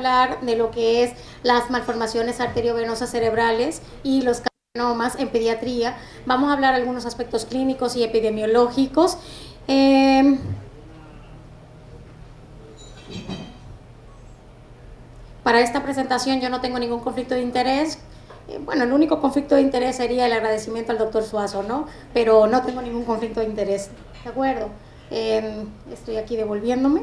hablar de lo que es las malformaciones arteriovenosas cerebrales y los carcinomas en pediatría. Vamos a hablar de algunos aspectos clínicos y epidemiológicos. Para esta presentación yo no tengo ningún conflicto de interés. Bueno, el único conflicto de interés sería el agradecimiento al doctor Suazo, ¿no? Pero no tengo ningún conflicto de interés, ¿de acuerdo? Estoy aquí devolviéndome.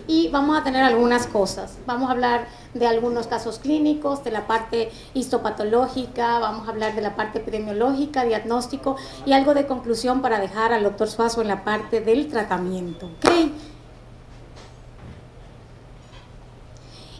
Y vamos a tener algunas cosas. Vamos a hablar de algunos casos clínicos, de la parte histopatológica, vamos a hablar de la parte epidemiológica, diagnóstico y algo de conclusión para dejar al doctor Suazo en la parte del tratamiento, ¿ok?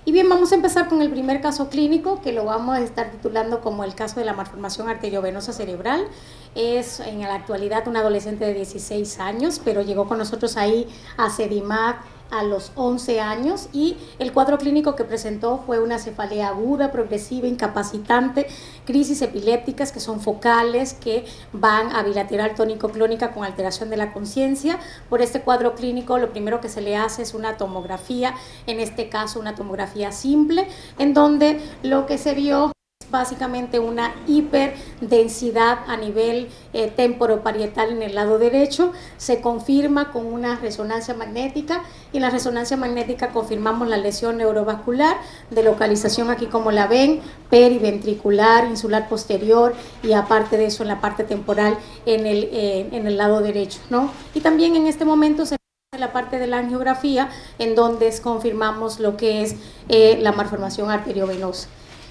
Y bien, vamos a empezar con el primer caso clínico, que lo vamos a estar titulando como el caso de la malformación arteriovenosa cerebral. Es en la actualidad un adolescente de 16 años, pero llegó con nosotros ahí a CEDIMAC a los 11 años y el cuadro clínico que presentó fue una cefalea aguda, progresiva, incapacitante, crisis epilépticas que son focales, que van a bilateral tónico-clónica con alteración de la conciencia. Por este cuadro clínico lo primero que se le hace es una tomografía, en este caso una tomografía simple, en donde lo que se vio básicamente una hiperdensidad a nivel temporoparietal en el lado derecho. Se confirma con una resonancia magnética y en la resonancia magnética confirmamos la lesión neurovascular de localización aquí como la ven, periventricular, insular posterior y aparte de eso en la parte temporal en el lado derecho, ¿no? Y también en este momento se la parte de la angiografía en donde confirmamos lo que es la malformación arteriovenosa.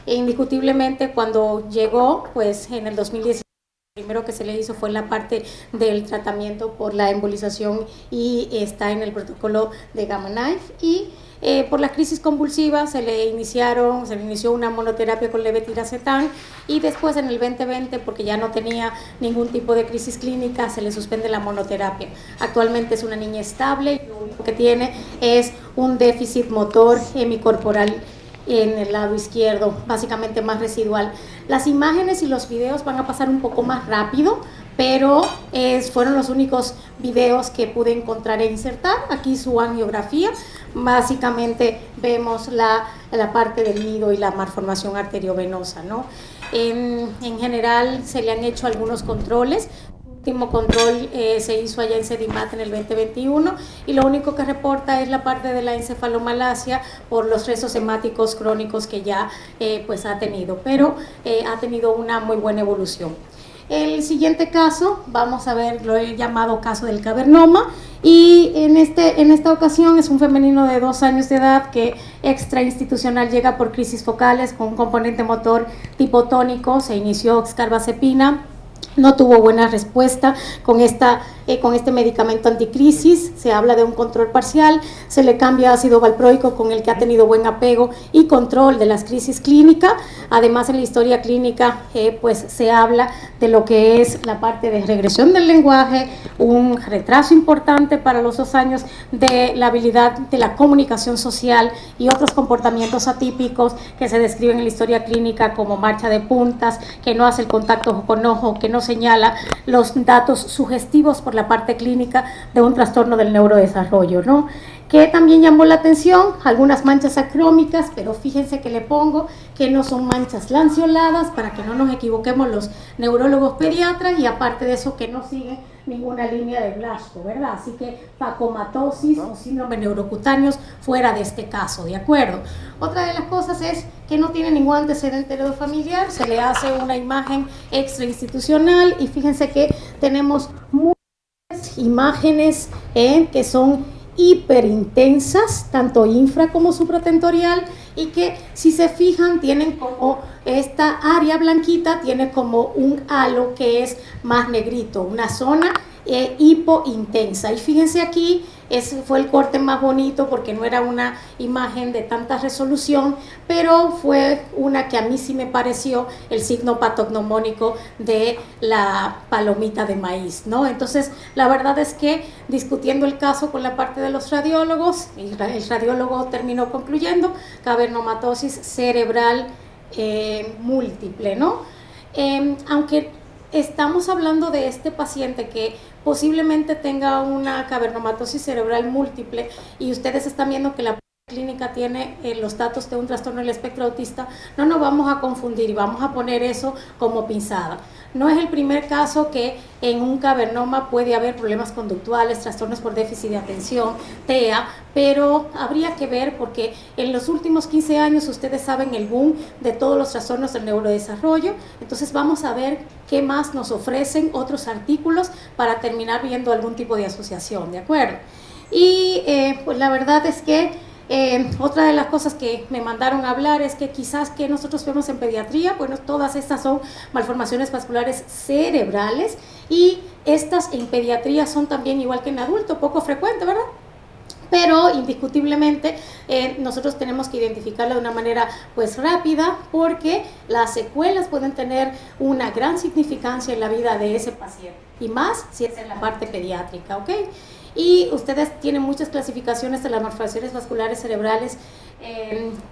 Indiscutiblemente cuando llegó, pues en el 2017, lo primero que se le hizo fue la parte del tratamiento por la embolización y está en el protocolo de Gamma Knife y por la crisis convulsiva se le inició una monoterapia con levetiracetam y después en el 2020, porque ya no tenía ningún tipo de crisis clínica, se le suspende la monoterapia. Actualmente es una niña estable y lo único que tiene es un déficit motor hemicorporal en el lado izquierdo, básicamente más residual. Las imágenes y los videos van a pasar un poco más rápido, pero fueron los únicos videos que pude encontrar e insertar. Aquí su angiografía, básicamente vemos la parte del nido y la malformación arteriovenosa, ¿no? En general se le han hecho algunos controles. El último control se hizo allá en CEDIMAC en el 2021 y lo único que reporta es la parte de la encefalomalacia por los rezos hemáticos crónicos que ya pues ha tenido, pero ha tenido una muy buena evolución. El siguiente caso, vamos a ver, lo he llamado caso del cavernoma y en esta ocasión es un femenino de 2 años de edad que extrainstitucional llega por crisis focales con un componente motor tipo tónico, se inició oxcarbazepina. No tuvo buena respuesta con este medicamento anticrisis, se habla de un control parcial, se le cambia ácido valproico con el que ha tenido buen apego y control de las crisis clínicas. Además en la historia clínica pues se habla de lo que es la parte de regresión del lenguaje, un retraso importante para los 2 años de la habilidad de la comunicación social y otros comportamientos atípicos que se describen en la historia clínica como marcha de puntas, que no hace el contacto ojo con ojo, que no señala los datos sugestivos por la parte clínica de un trastorno del neurodesarrollo, ¿no? Que también llamó la atención, algunas manchas acrómicas, pero fíjense que le pongo que no son manchas lanceoladas para que no nos equivoquemos los neurólogos pediatras y aparte de eso que no siguen ninguna línea de Blaschko, ¿verdad? Así que facomatosis o síndrome neurocutáneos fuera de este caso, ¿de acuerdo? Otra de las cosas es que no tiene ningún antecedente heredofamiliar, se le hace una imagen extrainstitucional y fíjense que tenemos muchas imágenes que son hiperintensas, tanto infra como supratentorial, y que si se fijan tienen como esta área blanquita, tiene como un halo que es más negrito, una zona hipointensa. Y fíjense aquí, ese fue el corte más bonito porque no era una imagen de tanta resolución, pero fue una que a mí sí me pareció el signo patognomónico de la palomita de maíz, ¿no? Entonces, la verdad es que discutiendo el caso con la parte de los radiólogos, el radiólogo terminó concluyendo cavernomatosis cerebral múltiple, ¿no? Aunque estamos hablando de este paciente que posiblemente tenga una cavernomatosis cerebral múltiple y ustedes están viendo que la clínica tiene los datos de un trastorno del espectro autista, no nos vamos a confundir y vamos a poner eso como pinzada. No es el primer caso que en un cavernoma puede haber problemas conductuales, trastornos por déficit de atención, TEA, pero habría que ver porque en los últimos 15 años ustedes saben el boom de todos los trastornos del neurodesarrollo, entonces vamos a ver qué más nos ofrecen otros artículos para terminar viendo algún tipo de asociación, ¿de acuerdo? Y pues la verdad es que otra de las cosas que me mandaron a hablar es que quizás que nosotros vemos en pediatría, bueno, todas estas son malformaciones vasculares cerebrales y estas en pediatría son también igual que en adulto, poco frecuente, ¿verdad? Pero indiscutiblemente nosotros tenemos que identificarla de una manera pues rápida porque las secuelas pueden tener una gran significancia en la vida de ese paciente y más si es en la parte pediátrica, ¿ok? Y ustedes tienen muchas clasificaciones de las malformaciones vasculares cerebrales.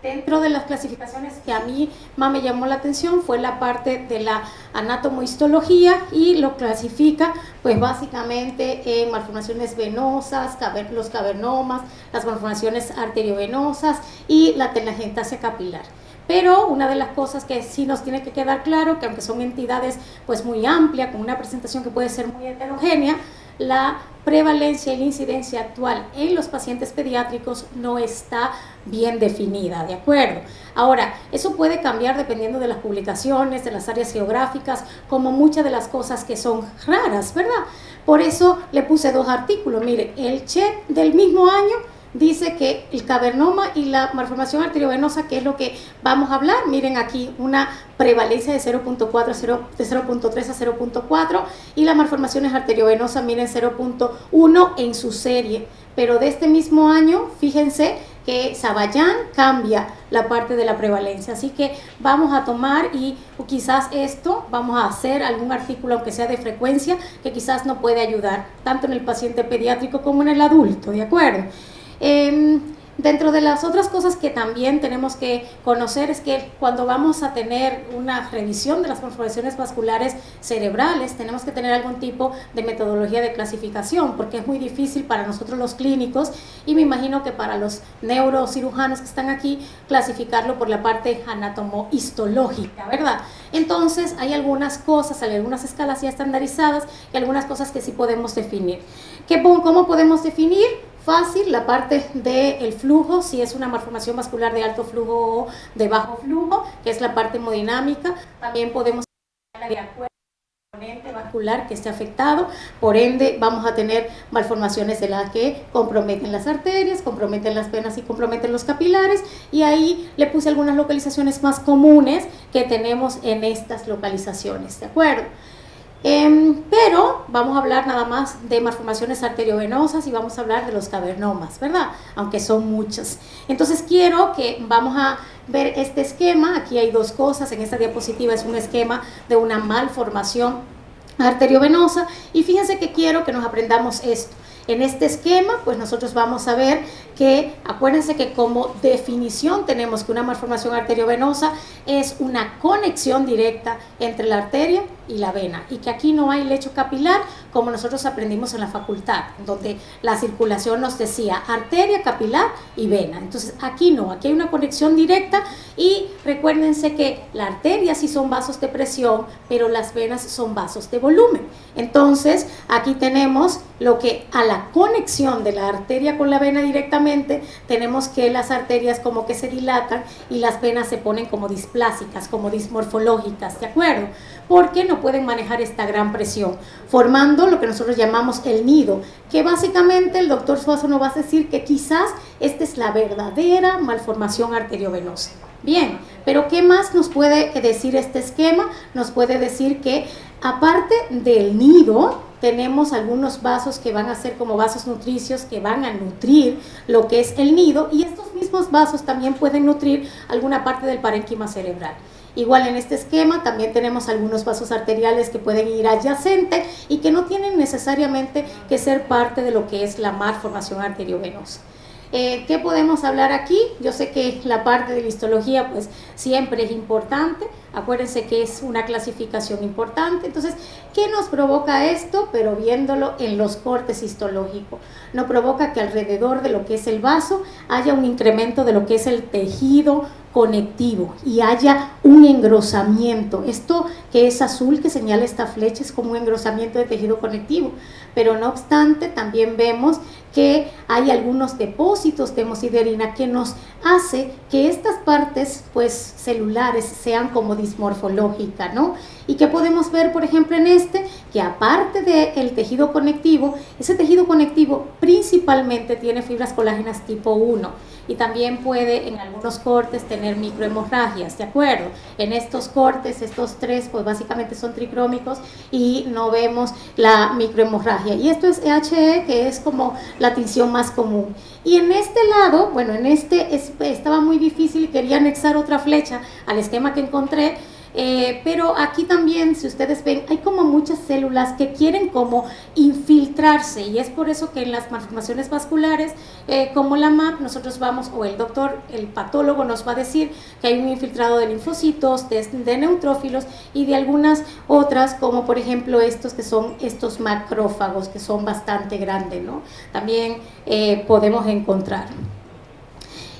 Dentro de las clasificaciones que a mí más me llamó la atención fue la parte de la anatomohistología y lo clasifica pues básicamente en malformaciones venosas, los cavernomas, las malformaciones arteriovenosas y la telangiectasia capilar. Pero una de las cosas que sí nos tiene que quedar claro, que aunque son entidades pues muy amplias, con una presentación que puede ser muy heterogénea, la prevalencia y la incidencia actual en los pacientes pediátricos no está bien definida, ¿de acuerdo? Ahora, eso puede cambiar dependiendo de las publicaciones, de las áreas geográficas, como muchas de las cosas que son raras, ¿verdad? Por eso le puse 2 artículos. Mire, el CHET del mismo año dice que el cavernoma y la malformación arteriovenosa, que es lo que vamos a hablar, miren aquí una prevalencia de 0.4, de 0.3 a 0.4 y las malformaciones arteriovenosas, miren 0.1 en su serie, pero de este mismo año, fíjense que Sabayán cambia la parte de la prevalencia, así que vamos a tomar y quizás esto, vamos a hacer algún artículo, aunque sea de frecuencia, que quizás nos puede ayudar, tanto en el paciente pediátrico como en el adulto, ¿de acuerdo? Dentro de las otras cosas que también tenemos que conocer es que cuando vamos a tener una revisión de las malformaciones vasculares cerebrales tenemos que tener algún tipo de metodología de clasificación porque es muy difícil para nosotros los clínicos y me imagino que para los neurocirujanos que están aquí clasificarlo por la parte anatomohistológica, ¿verdad? Entonces hay algunas cosas, hay algunas escalas ya estandarizadas y algunas cosas que sí podemos definir. ¿Cómo podemos definir? Fácil, la parte del flujo, si es una malformación vascular de alto flujo o de bajo flujo, que es la parte hemodinámica. También podemos tener de acuerdo al componente vascular que esté afectado, por ende vamos a tener malformaciones de las que comprometen las arterias, comprometen las venas y comprometen los capilares, y ahí le puse algunas localizaciones más comunes que tenemos en estas localizaciones, ¿de acuerdo? Pero vamos a hablar nada más de malformaciones arteriovenosas y vamos a hablar de los cavernomas, ¿verdad? Aunque son muchas. Entonces quiero que vamos a ver este esquema. Aquí hay 2 cosas. En esta diapositiva es un esquema de una malformación arteriovenosa y fíjense que quiero que nos aprendamos esto. En este esquema, pues nosotros vamos a ver que, acuérdense que como definición tenemos que una malformación arteriovenosa es una conexión directa entre la arteria y la vena, y que aquí no hay lecho capilar como nosotros aprendimos en la facultad, donde la circulación nos decía arteria, capilar y vena. Entonces aquí no, aquí hay una conexión directa y recuérdense que la arteria sí son vasos de presión, pero las venas son vasos de volumen. Entonces aquí tenemos lo que a la conexión de la arteria con la vena directamente, tenemos que las arterias como que se dilatan y las venas se ponen como displásicas, como dismorfológicas, ¿de acuerdo? Porque no pueden manejar esta gran presión, formando lo que nosotros llamamos el nido, que básicamente el doctor Suazo nos va a decir que quizás esta es la verdadera malformación arteriovenosa. Bien, pero ¿qué más nos puede decir este esquema? Nos puede decir que aparte del nido, tenemos algunos vasos que van a ser como vasos nutricios que van a nutrir lo que es el nido, y estos mismos vasos también pueden nutrir alguna parte del parénquima cerebral. Igual en este esquema también tenemos algunos vasos arteriales que pueden ir adyacente y que no tienen necesariamente que ser parte de lo que es la malformación arteriovenosa. ¿Qué podemos hablar aquí? Yo sé que la parte de la histología pues siempre es importante. Acuérdense que es una clasificación importante. Entonces, ¿qué nos provoca esto? Pero viéndolo en los cortes histológicos, nos provoca que alrededor de lo que es el vaso haya un incremento de lo que es el tejido conectivo y haya un engrosamiento. Esto que es azul, que señala esta flecha, es como un engrosamiento de tejido conectivo, pero no obstante también vemos que hay algunos depósitos de hemosiderina que nos hace que estas partes pues celulares sean como dismorfológicas, ¿no? Y que podemos ver, por ejemplo, en este, que aparte del tejido conectivo, ese tejido conectivo principalmente tiene fibras colágenas tipo 1 y también puede en algunos cortes tener microhemorragias, ¿de acuerdo? En estos cortes, estos tres, pues básicamente son tricrómicos y no vemos la microhemorragia. Y esto es HE, que es como la tinción más común. Y en este lado, bueno, en este estaba muy difícil y quería anexar otra flecha al esquema que encontré, pero aquí también, si ustedes ven, hay como muchas células que quieren como infiltrarse y es por eso que en las malformaciones vasculares, como la MAP, nosotros vamos, o el doctor, el patólogo nos va a decir que hay un infiltrado de linfocitos, de neutrófilos y de algunas otras, como por ejemplo estos que son estos macrófagos que son bastante grandes, ¿no? También podemos encontrar.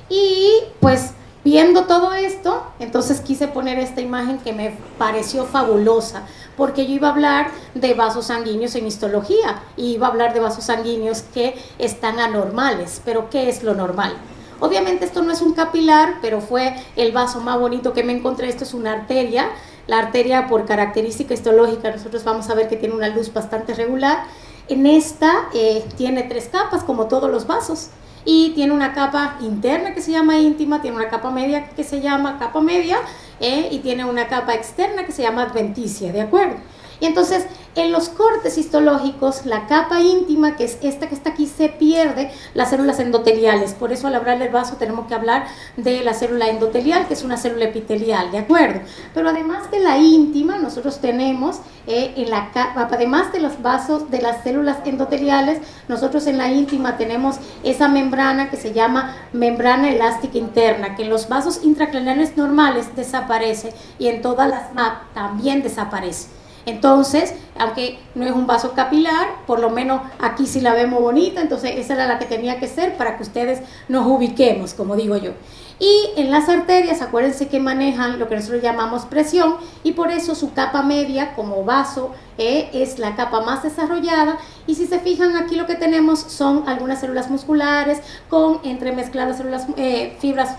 Y pues viendo todo esto, entonces quise poner esta imagen que me pareció fabulosa, porque yo iba a hablar de vasos sanguíneos en histología, y iba a hablar de vasos sanguíneos que están anormales, pero ¿qué es lo normal? Obviamente esto no es un capilar, pero fue el vaso más bonito que me encontré. Esto es una arteria. La arteria, por característica histológica, nosotros vamos a ver que tiene una luz bastante regular. En esta tiene 3 capas, como todos los vasos. Y tiene una capa interna que se llama íntima, tiene una capa media que se llama capa media y tiene una capa externa que se llama adventicia, ¿de acuerdo? Y entonces, en los cortes histológicos, la capa íntima, que es esta que está aquí, se pierde las células endoteliales. Por eso al hablar del vaso tenemos que hablar de la célula endotelial, que es una célula epitelial, ¿de acuerdo? Pero además de la íntima, nosotros tenemos, además de los vasos, de las células endoteliales, nosotros en la íntima tenemos esa membrana que se llama membrana elástica interna, que en los vasos intracraneales normales desaparece y en todas las MAP también desaparece. Entonces, aunque no es un vaso capilar, por lo menos aquí sí la vemos bonita, entonces esa era la que tenía que ser para que ustedes nos ubiquemos, como digo yo. Y en las arterias, acuérdense que manejan lo que nosotros llamamos presión y por eso su capa media como vaso es la capa más desarrollada. Y si se fijan aquí lo que tenemos son algunas células musculares con entremezcladas células, fibras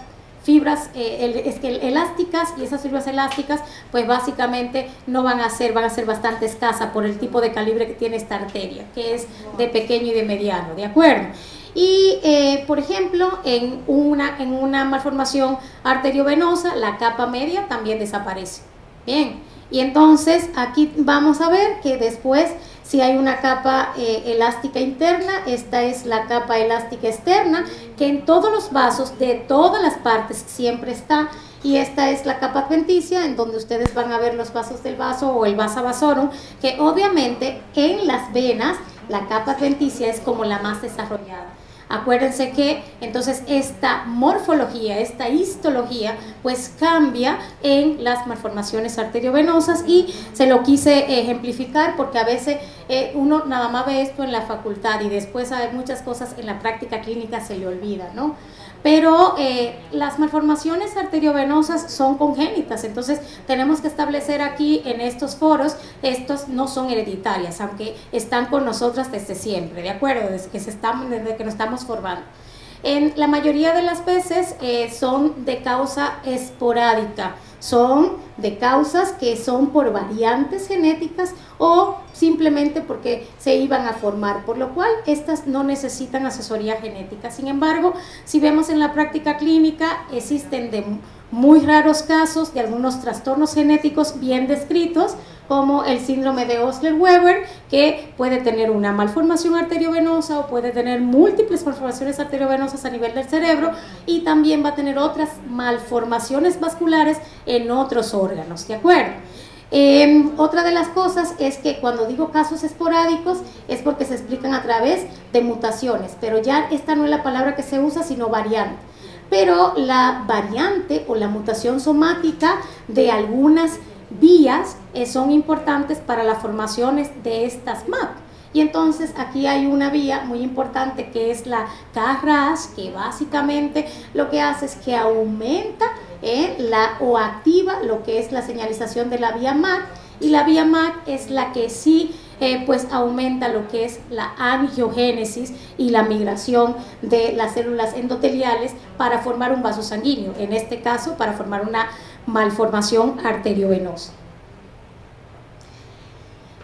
elásticas, y esas fibras elásticas pues básicamente no van a ser bastante escasas por el tipo de calibre que tiene esta arteria, que es de pequeño y de mediano, ¿de acuerdo? Y por ejemplo en una malformación arteriovenosa la capa media también desaparece. Bien, y entonces aquí vamos a ver que después si hay una capa elástica interna, esta es la capa elástica externa, que en todos los vasos de todas las partes siempre está, y esta es la capa adventicia, en donde ustedes van a ver los vasos del vaso o el vasa vasorum, que obviamente en las venas la capa adventicia es como la más desarrollada. Acuérdense que entonces esta morfología, esta histología, pues cambia en las malformaciones arteriovenosas y se lo quise ejemplificar porque a veces uno nada más ve esto en la facultad y después hay muchas cosas en la práctica clínica se le olvida, ¿no? Pero las malformaciones arteriovenosas son congénitas, entonces tenemos que establecer aquí en estos foros, estos no son hereditarias, aunque están con nosotras desde siempre, ¿de acuerdo? Desde que nos estamos formando. En la mayoría de las veces son de causa esporádica, son de causas que son por variantes genéticas o simplemente porque se iban a formar, por lo cual estas no necesitan asesoría genética. Sin embargo, si vemos en la práctica clínica, existen de muy raros casos de algunos trastornos genéticos bien descritos, como el síndrome de Osler-Weber, que puede tener una malformación arteriovenosa o puede tener múltiples malformaciones arteriovenosas a nivel del cerebro y también va a tener otras malformaciones vasculares en otros órganos, ¿de acuerdo? Otra de las cosas es que cuando digo casos esporádicos es porque se explican a través de mutaciones, pero ya esta no es la palabra que se usa, sino variante. pero la variante o la mutación somática de algunas vías son importantes para las formaciones de estas MAP. Y entonces aquí hay una vía muy importante que es la KRAS, que básicamente lo que hace es que aumenta o activa lo que es la señalización de la vía MAC, y la vía MAC es la que sí pues aumenta lo que es la angiogénesis y la migración de las células endoteliales para formar un vaso sanguíneo, en este caso para formar una malformación arteriovenosa.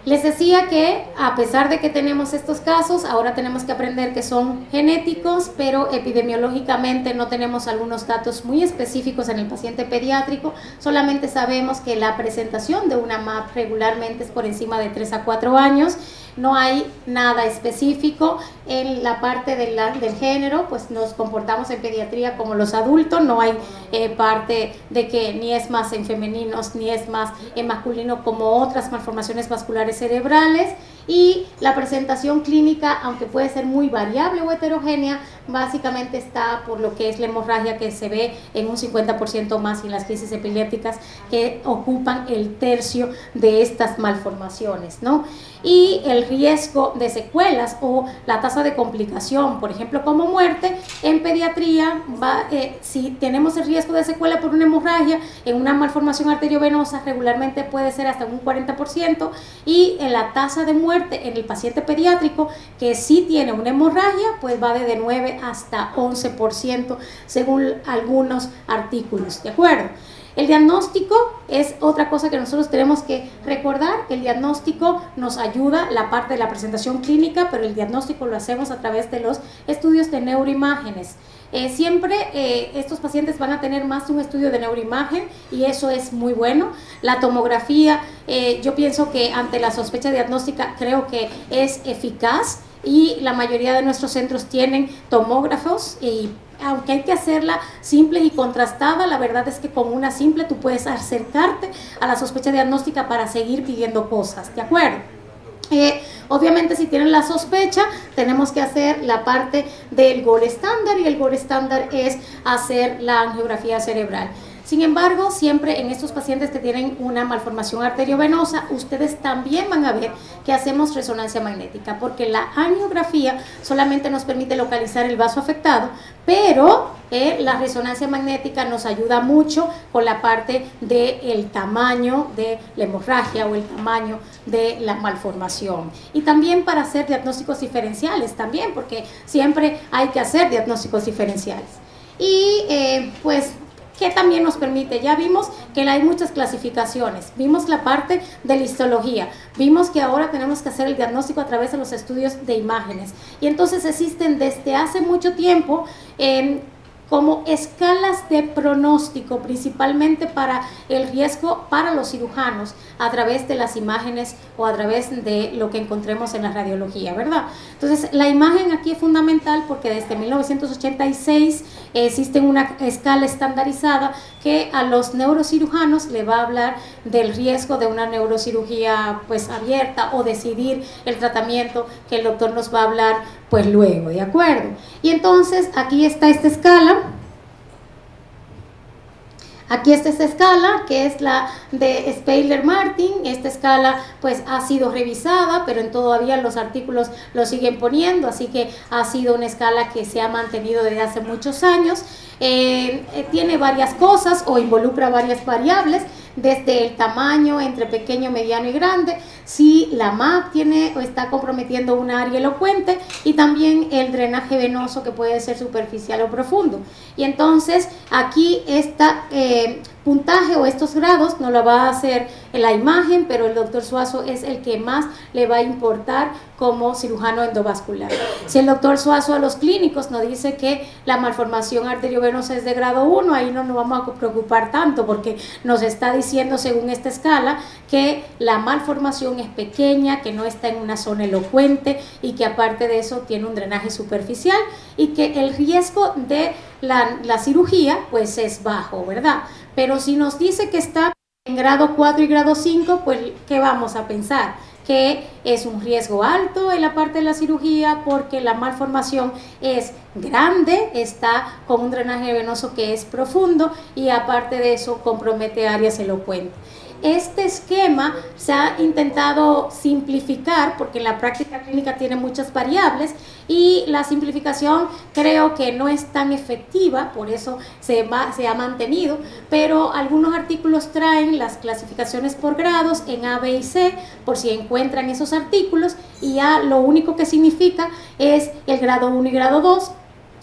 Les decía que a pesar de que tenemos estos casos, ahora tenemos que aprender que son genéticos, pero epidemiológicamente no tenemos algunos datos muy específicos en el paciente pediátrico. Solamente sabemos que la presentación de una MAP regularmente es por encima de 3 a 4 años. No hay nada específico en la parte del género, pues nos comportamos en pediatría como los adultos, no hay parte de que ni es más en femeninos ni es más en masculino como otras malformaciones vasculares cerebrales. Y la presentación clínica, aunque puede ser muy variable o heterogénea, básicamente está por lo que es la hemorragia, que se ve en un 50% más en las crisis epilépticas, que ocupan el tercio de estas malformaciones, ¿no? Y el riesgo de secuelas o la tasa de complicación, por ejemplo, como muerte, en pediatría, si tenemos el riesgo de secuela por una hemorragia en una malformación arteriovenosa, regularmente puede ser hasta un 40%, y en la tasa de muerte en el paciente pediátrico que sí tiene una hemorragia, pues va de 9 hasta 11% según algunos artículos, ¿de acuerdo? El diagnóstico es otra cosa que nosotros tenemos que recordar, que el diagnóstico nos ayuda, la parte de la presentación clínica, pero el diagnóstico lo hacemos a través de los estudios de neuroimágenes. Siempre estos pacientes van a tener más de un estudio de neuroimagen y eso es muy bueno. La tomografía, yo pienso que ante la sospecha diagnóstica creo que es eficaz, y la mayoría de nuestros centros tienen tomógrafos, y aunque hay que hacerla simple y contrastada, la verdad es que con una simple tú puedes acercarte a la sospecha diagnóstica para seguir pidiendo cosas, ¿de acuerdo? Obviamente si tienen la sospecha tenemos que hacer la parte del gold estándar, y el gold estándar es hacer la angiografía cerebral. Sin embargo, siempre en estos pacientes que tienen una malformación arteriovenosa, ustedes también van a ver que hacemos resonancia magnética, porque la angiografía solamente nos permite localizar el vaso afectado, pero la resonancia magnética nos ayuda mucho con la parte del tamaño de la hemorragia o el tamaño de la malformación. Y también para hacer diagnósticos diferenciales también, porque siempre hay que hacer diagnósticos diferenciales. Y pues que también nos permite, ya vimos que hay muchas clasificaciones, vimos la parte de la histología, vimos que ahora tenemos que hacer el diagnóstico a través de los estudios de imágenes, y entonces existen desde hace mucho tiempo como escalas de pronóstico, principalmente para el riesgo para los cirujanos, a través de las imágenes o a través de lo que encontremos en la radiología, ¿verdad? Entonces, la imagen aquí es fundamental porque desde 1986 existe una escala estandarizada que a los neurocirujanos le va a hablar del riesgo de una neurocirugía pues abierta, o decidir el tratamiento que el doctor nos va a hablar pues luego, ¿de acuerdo? Y entonces aquí está esta escala. Aquí está esta escala, que es la de Speiler-Martin. Esta escala pues ha sido revisada, pero todavía los artículos lo siguen poniendo, así que ha sido una escala que se ha mantenido desde hace muchos años. Tiene varias cosas o involucra varias variables, desde el tamaño entre pequeño, mediano y grande, si la MAP tiene o está comprometiendo un área elocuente, y también el drenaje venoso, que puede ser superficial o profundo. Y entonces aquí está puntaje o estos grados no lo va a hacer en la imagen, pero el doctor Suazo es el que más le va a importar como cirujano endovascular. Si el doctor Suazo a los clínicos nos dice que la malformación arteriovenosa es de grado 1, ahí no nos vamos a preocupar tanto, porque nos está diciendo según esta escala que la malformación es pequeña, que no está en una zona elocuente, y que aparte de eso tiene un drenaje superficial, y que el riesgo de la cirugía pues es bajo, ¿verdad? Pero si nos dice que está en grado 4 y grado 5, pues ¿qué vamos a pensar? que es un riesgo alto en la parte de la cirugía porque la malformación es grande, está con un drenaje venoso que es profundo y aparte de eso compromete áreas elocuentes. Este esquema se ha intentado simplificar porque la práctica clínica tiene muchas variables y la simplificación creo que no es tan efectiva, por eso se ha mantenido, pero algunos artículos traen las clasificaciones por grados en A, B y C, por si encuentran esos artículos, y A lo único que significa es el grado 1 y grado 2,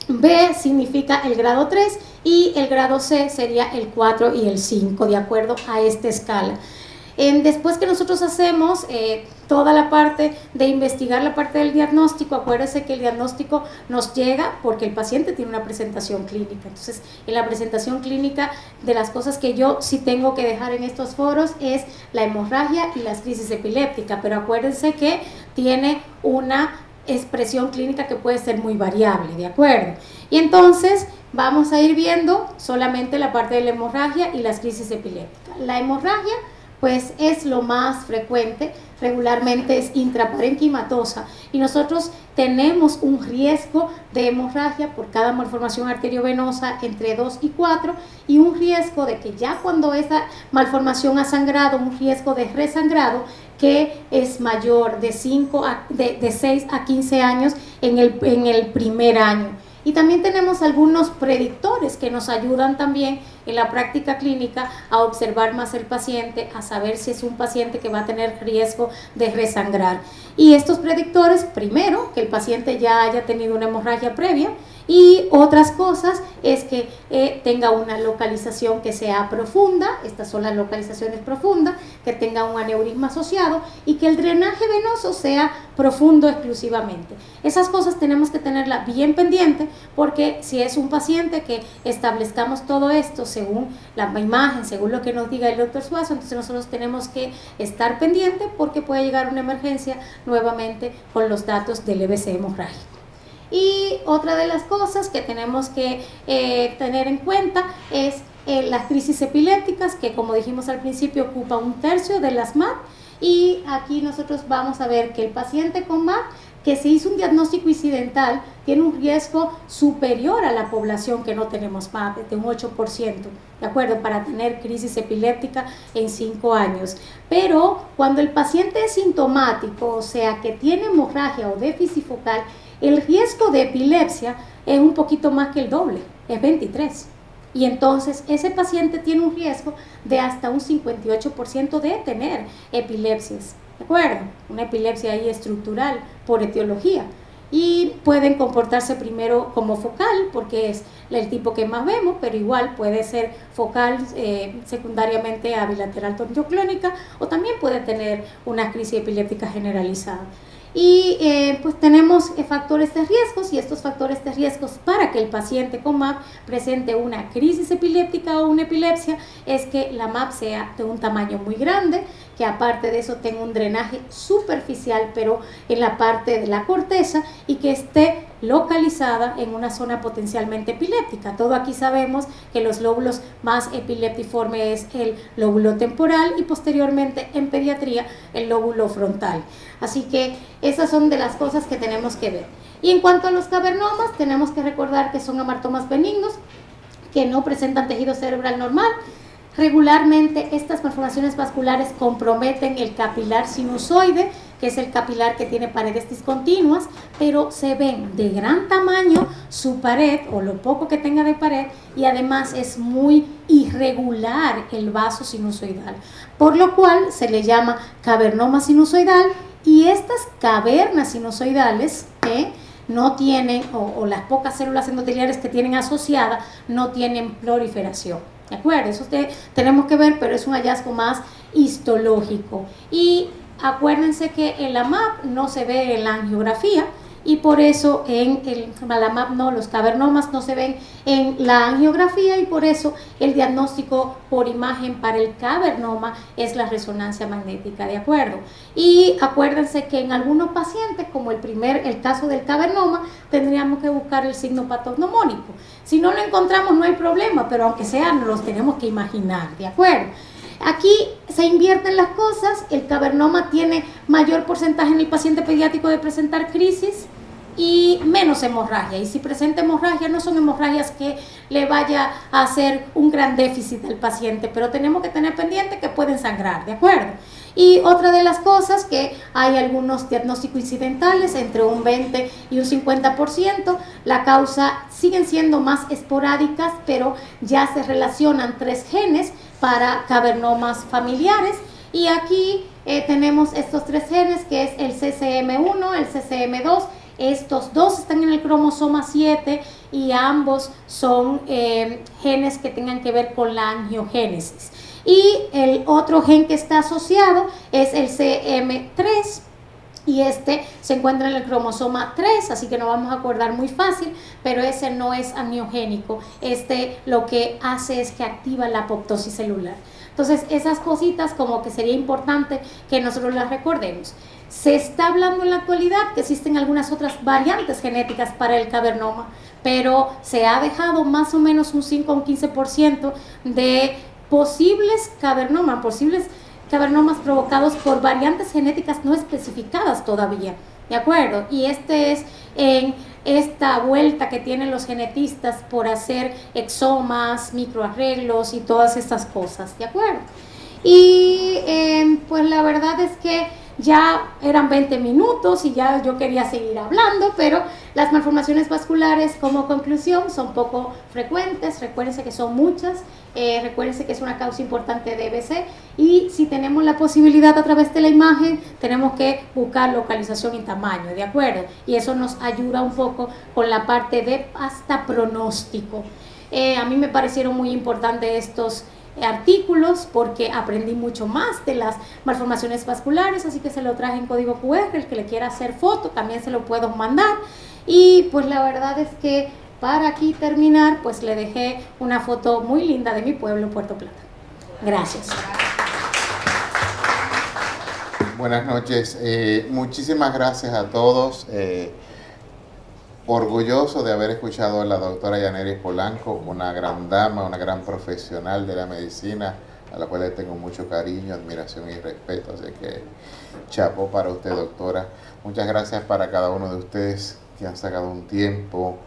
B significa el grado 3 y el grado C sería el 4 y el 5, de acuerdo a esta escala. Después que nosotros hacemos toda la parte de investigar la parte del diagnóstico, acuérdense que el diagnóstico nos llega porque el paciente tiene una presentación clínica. Entonces, en la presentación clínica, de las cosas que yo sí tengo que dejar en estos foros es la hemorragia y las crisis epilépticas, pero acuérdense que tiene una expresión clínica que puede ser muy variable, ¿de acuerdo? Y entonces vamos a ir viendo solamente la parte de la hemorragia y las crisis epilépticas. La hemorragia pues es lo más frecuente, regularmente es intraparenquimatosa y nosotros tenemos un riesgo de hemorragia por cada malformación arteriovenosa entre 2 y 4 y un riesgo de que ya cuando esa malformación ha sangrado, un riesgo de resangrado que es mayor de 6 a 15 años en el primer año. Y también tenemos algunos predictores que nos ayudan también en la práctica clínica a observar más el paciente, a saber si es un paciente que va a tener riesgo de resangrar. Y estos predictores, primero, que el paciente ya haya tenido una hemorragia previa, y otras cosas es que tenga una localización que sea profunda, estas son las localizaciones profundas, que tenga un aneurisma asociado y que el drenaje venoso sea profundo exclusivamente. Esas cosas tenemos que tenerlas bien pendiente porque si es un paciente que establezcamos todo esto según la imagen, según lo que nos diga el doctor Suazo, entonces nosotros tenemos que estar pendientes porque puede llegar una emergencia nuevamente con los datos del EBC hemorrágico. Y otra de las cosas que tenemos que tener en cuenta es las crisis epilépticas, que como dijimos al principio ocupa 1/3 de las MAP, y aquí nosotros vamos a ver que el paciente con MAP que se hizo un diagnóstico incidental tiene un riesgo superior a la población que no tenemos MAP, de un 8%, ¿de acuerdo? Para tener crisis epiléptica en 5 años. Pero cuando el paciente es sintomático, o sea, que tiene hemorragia o déficit focal, el riesgo de epilepsia es un poquito más que el doble, es 23. Y entonces ese paciente tiene un riesgo de hasta un 58% de tener epilepsias, ¿de acuerdo? Una epilepsia ahí estructural por etiología. Y pueden comportarse primero como focal, porque es el tipo que más vemos, pero igual puede ser focal secundariamente a bilateral tonioclónica, o también puede tener una crisis epiléptica generalizada. Y pues tenemos factores de riesgos, y estos factores de riesgos para que el paciente con MAP presente una crisis epiléptica o una epilepsia es que la MAP sea de un tamaño muy grande, que aparte de eso tenga un drenaje superficial pero en la parte de la corteza y que esté localizada en una zona potencialmente epiléptica. Todo aquí sabemos que los lóbulos más epiléptiformes es el lóbulo temporal y posteriormente en pediatría el lóbulo frontal. Así que esas son de las cosas que tenemos que ver. Y en cuanto a los cavernomas, tenemos que recordar que son amartomas benignos que no presentan tejido cerebral normal. Regularmente estas malformaciones vasculares comprometen el capilar sinusoide, que es el capilar que tiene paredes discontinuas, pero se ven de gran tamaño su pared o lo poco que tenga de pared, y además es muy irregular el vaso sinusoidal, por lo cual se le llama cavernoma sinusoidal. Y estas cavernas sinusoidales no tienen, o las pocas células endoteliales que tienen asociadas, no tienen proliferación. ¿De acuerdo? Eso tenemos que ver, pero es un hallazgo más histológico. Y acuérdense que en la MAP no se ve en la angiografía, y por eso en la MAP no, los cavernomas no se ven en la angiografía, y por eso el diagnóstico por imagen para el cavernoma es la resonancia magnética, ¿de acuerdo? Y acuérdense que en algunos pacientes, como el caso del cavernoma, tendríamos que buscar el signo patognomónico. Si no lo encontramos no hay problema, pero aunque sea nos los tenemos que imaginar, ¿de acuerdo? Aquí se invierten las cosas, el cavernoma tiene mayor porcentaje en el paciente pediátrico de presentar crisis y menos hemorragia, y si presenta hemorragia no son hemorragias que le vaya a hacer un gran déficit al paciente, pero tenemos que tener pendiente que pueden sangrar, ¿de acuerdo? Y otra de las cosas que hay algunos diagnósticos incidentales entre un 20 y un 50%, la causa siguen siendo más esporádicas, pero ya se relacionan 3 genes para cavernomas familiares, y aquí tenemos estos 3 genes que es el CCM1, el CCM2. Estos 2 están en el cromosoma 7 y ambos son genes que tengan que ver con la angiogénesis. Y el otro gen que está asociado es el CM3, y este se encuentra en el cromosoma 3, así que no vamos a acordar muy fácil, pero ese no es angiogénico. Este lo que hace es que activa la apoptosis celular. Entonces, esas cositas como que sería importante que nosotros las recordemos. Se está hablando en la actualidad que existen algunas otras variantes genéticas para el cavernoma, pero se ha dejado más o menos un 5 o un 15% de posibles cavernomas provocados por variantes genéticas no especificadas todavía, ¿de acuerdo? Y este es en esta vuelta que tienen los genetistas por hacer exomas, microarreglos y todas estas cosas, ¿de acuerdo? Y pues la verdad es que ya eran 20 minutos y ya yo quería seguir hablando, pero las malformaciones vasculares como conclusión son poco frecuentes, recuérdense que son muchas, recuérdense que es una causa importante de EBC, y si tenemos la posibilidad a través de la imagen, tenemos que buscar localización y tamaño, ¿de acuerdo? Y eso nos ayuda un poco con la parte de hasta pronóstico. A mí me parecieron muy importantes estos artículos porque aprendí mucho más de las malformaciones vasculares, así que se lo traje en código QR. El que le quiera hacer foto también se lo puedo mandar. Y pues la verdad es que para aquí terminar, pues le dejé una foto muy linda de mi pueblo, Puerto Plata. Gracias. Buenas noches, muchísimas gracias a todos. Orgulloso de haber escuchado a la doctora Yaneris Polanco, una gran dama, una gran profesional de la medicina, a la cual le tengo mucho cariño, admiración y respeto. Así que chapo para usted, doctora. Muchas gracias para cada uno de ustedes que han sacado un tiempo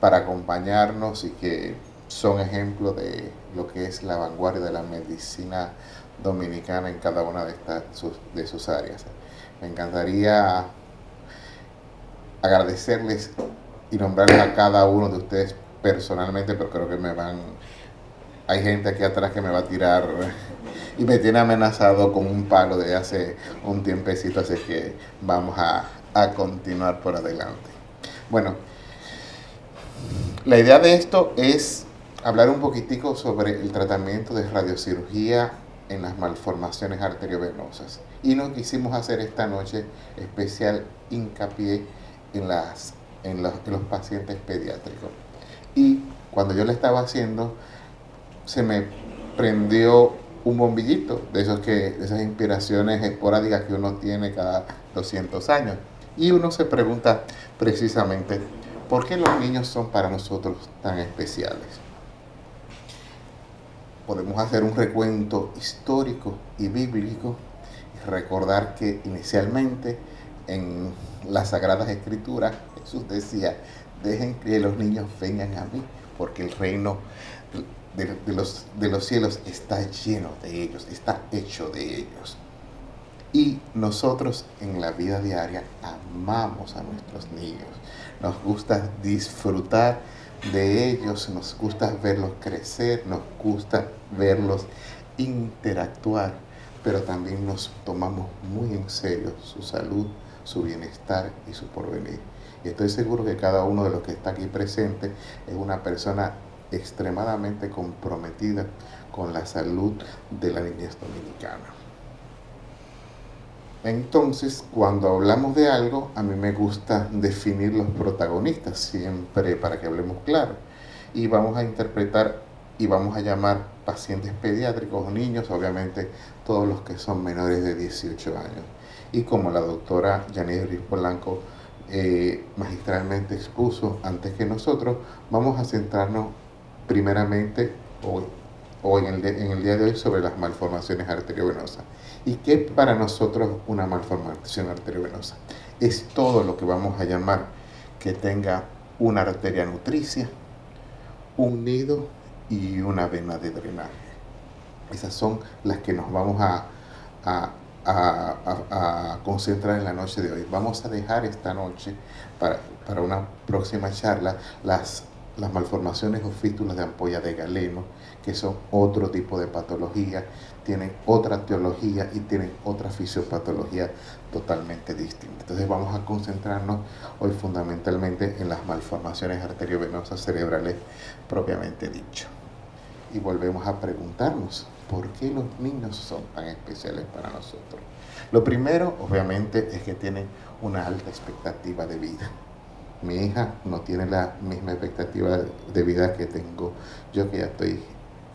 para acompañarnos y que son ejemplos de lo que es la vanguardia de la medicina dominicana en cada una de sus áreas. Me encantaría agradecerles y nombrarles a cada uno de ustedes personalmente, pero creo que hay gente aquí atrás que me va a tirar y me tiene amenazado con un palo de hace un tiempecito, así que vamos a continuar por adelante. Bueno, la idea de esto es hablar un poquitico sobre el tratamiento de radiocirugía en las malformaciones arteriovenosas, y nos quisimos hacer esta noche especial hincapié en los pacientes pediátricos. Y cuando yo le estaba haciendo, se me prendió un bombillito de esas inspiraciones esporádicas que uno tiene cada 200 años. Y uno se pregunta precisamente, ¿por qué los niños son para nosotros tan especiales? Podemos hacer un recuento histórico y bíblico y recordar que inicialmente en las Sagradas Escrituras Jesús decía: dejen que los niños vengan a mí, porque el reino de los cielos está lleno de ellos, está hecho de ellos. Y nosotros en la vida diaria amamos a nuestros niños, nos gusta disfrutar de ellos, nos gusta verlos crecer, nos gusta verlos interactuar, pero también nos tomamos muy en serio su salud, su bienestar y su porvenir. Y estoy seguro que cada uno de los que está aquí presente es una persona extremadamente comprometida con la salud de la niñez dominicana. Entonces, cuando hablamos de algo, a mí me gusta definir los protagonistas siempre para que hablemos claro. Y vamos a interpretar y vamos a llamar pacientes pediátricos o niños, obviamente todos los que son menores de 18 años. Y como la doctora Yaneris Polanco magistralmente expuso antes que nosotros, vamos a centrarnos primeramente hoy o en el día de hoy sobre las malformaciones arteriovenosas. ¿Y qué es para nosotros una malformación arteriovenosa? Es todo lo que vamos a llamar que tenga una arteria nutricia, un nido y una vena de drenaje. Esas son las que nos vamos a concentrar en la noche de hoy. Vamos a dejar esta noche para una próxima charla las malformaciones o fístulas de ampolla de Galeno, que son otro tipo de patología, tienen otra teología y tienen otra fisiopatología totalmente distinta. Entonces vamos a concentrarnos hoy fundamentalmente en las malformaciones arteriovenosas cerebrales propiamente dicho. Y volvemos a preguntarnos, ¿por qué los niños son tan especiales para nosotros? Lo primero, obviamente, es que tienen una alta expectativa de vida. Mi hija no tiene la misma expectativa de vida que tengo yo, que ya estoy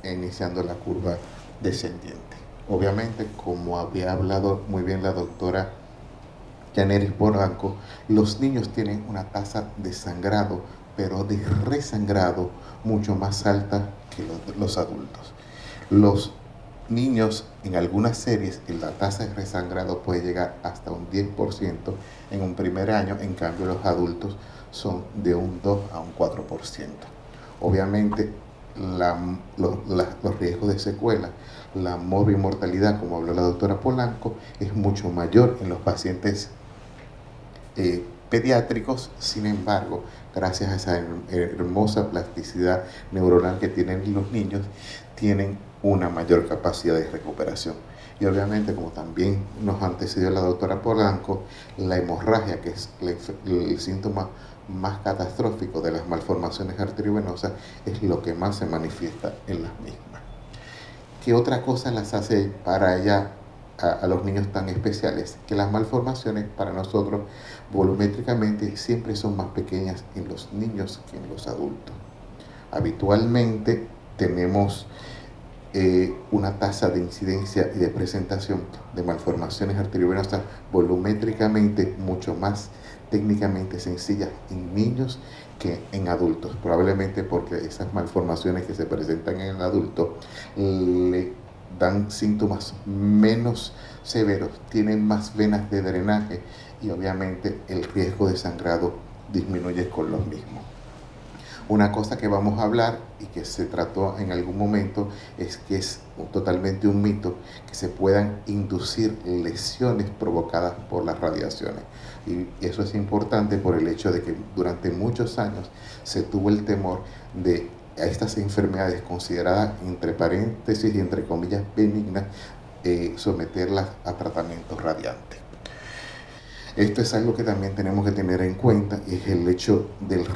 iniciando la curva descendiente. Obviamente, como había hablado muy bien la doctora Yaneris Polanco, los niños tienen una tasa de sangrado, pero de resangrado, mucho más alta que los adultos. Los niños en algunas series la tasa de resangrado puede llegar hasta un 10% en un primer año, en cambio los adultos son de un 2 a un 4%. Obviamente los riesgos de secuela, la morbimortalidad, como habló la doctora Polanco, es mucho mayor en los pacientes pediátricos. Sin embargo, gracias a esa hermosa plasticidad neuronal que tienen los niños, tienen una mayor capacidad de recuperación. Y obviamente, como también nos antecedió la doctora Polanco, la hemorragia, que es el síntoma más catastrófico de las malformaciones arteriovenosas, es lo que más se manifiesta en las mismas. ¿Qué otra cosa las hace para ella a los niños tan especiales? Que las malformaciones para nosotros volumétricamente siempre son más pequeñas en los niños que en los adultos. Habitualmente tenemos una tasa de incidencia y de presentación de malformaciones arteriovenosas volumétricamente mucho más técnicamente sencillas en niños que en adultos, probablemente porque esas malformaciones que se presentan en el adulto le dan síntomas menos severos, tienen más venas de drenaje y obviamente el riesgo de sangrado disminuye con los mismos. Una cosa que vamos a hablar y que se trató en algún momento es que es totalmente un mito que se puedan inducir lesiones provocadas por las radiaciones. Y eso es importante por el hecho de que durante muchos años se tuvo el temor de a estas enfermedades consideradas entre paréntesis y entre comillas benignas, someterlas a tratamientos radiantes. Esto es algo que también tenemos que tener en cuenta y es el hecho del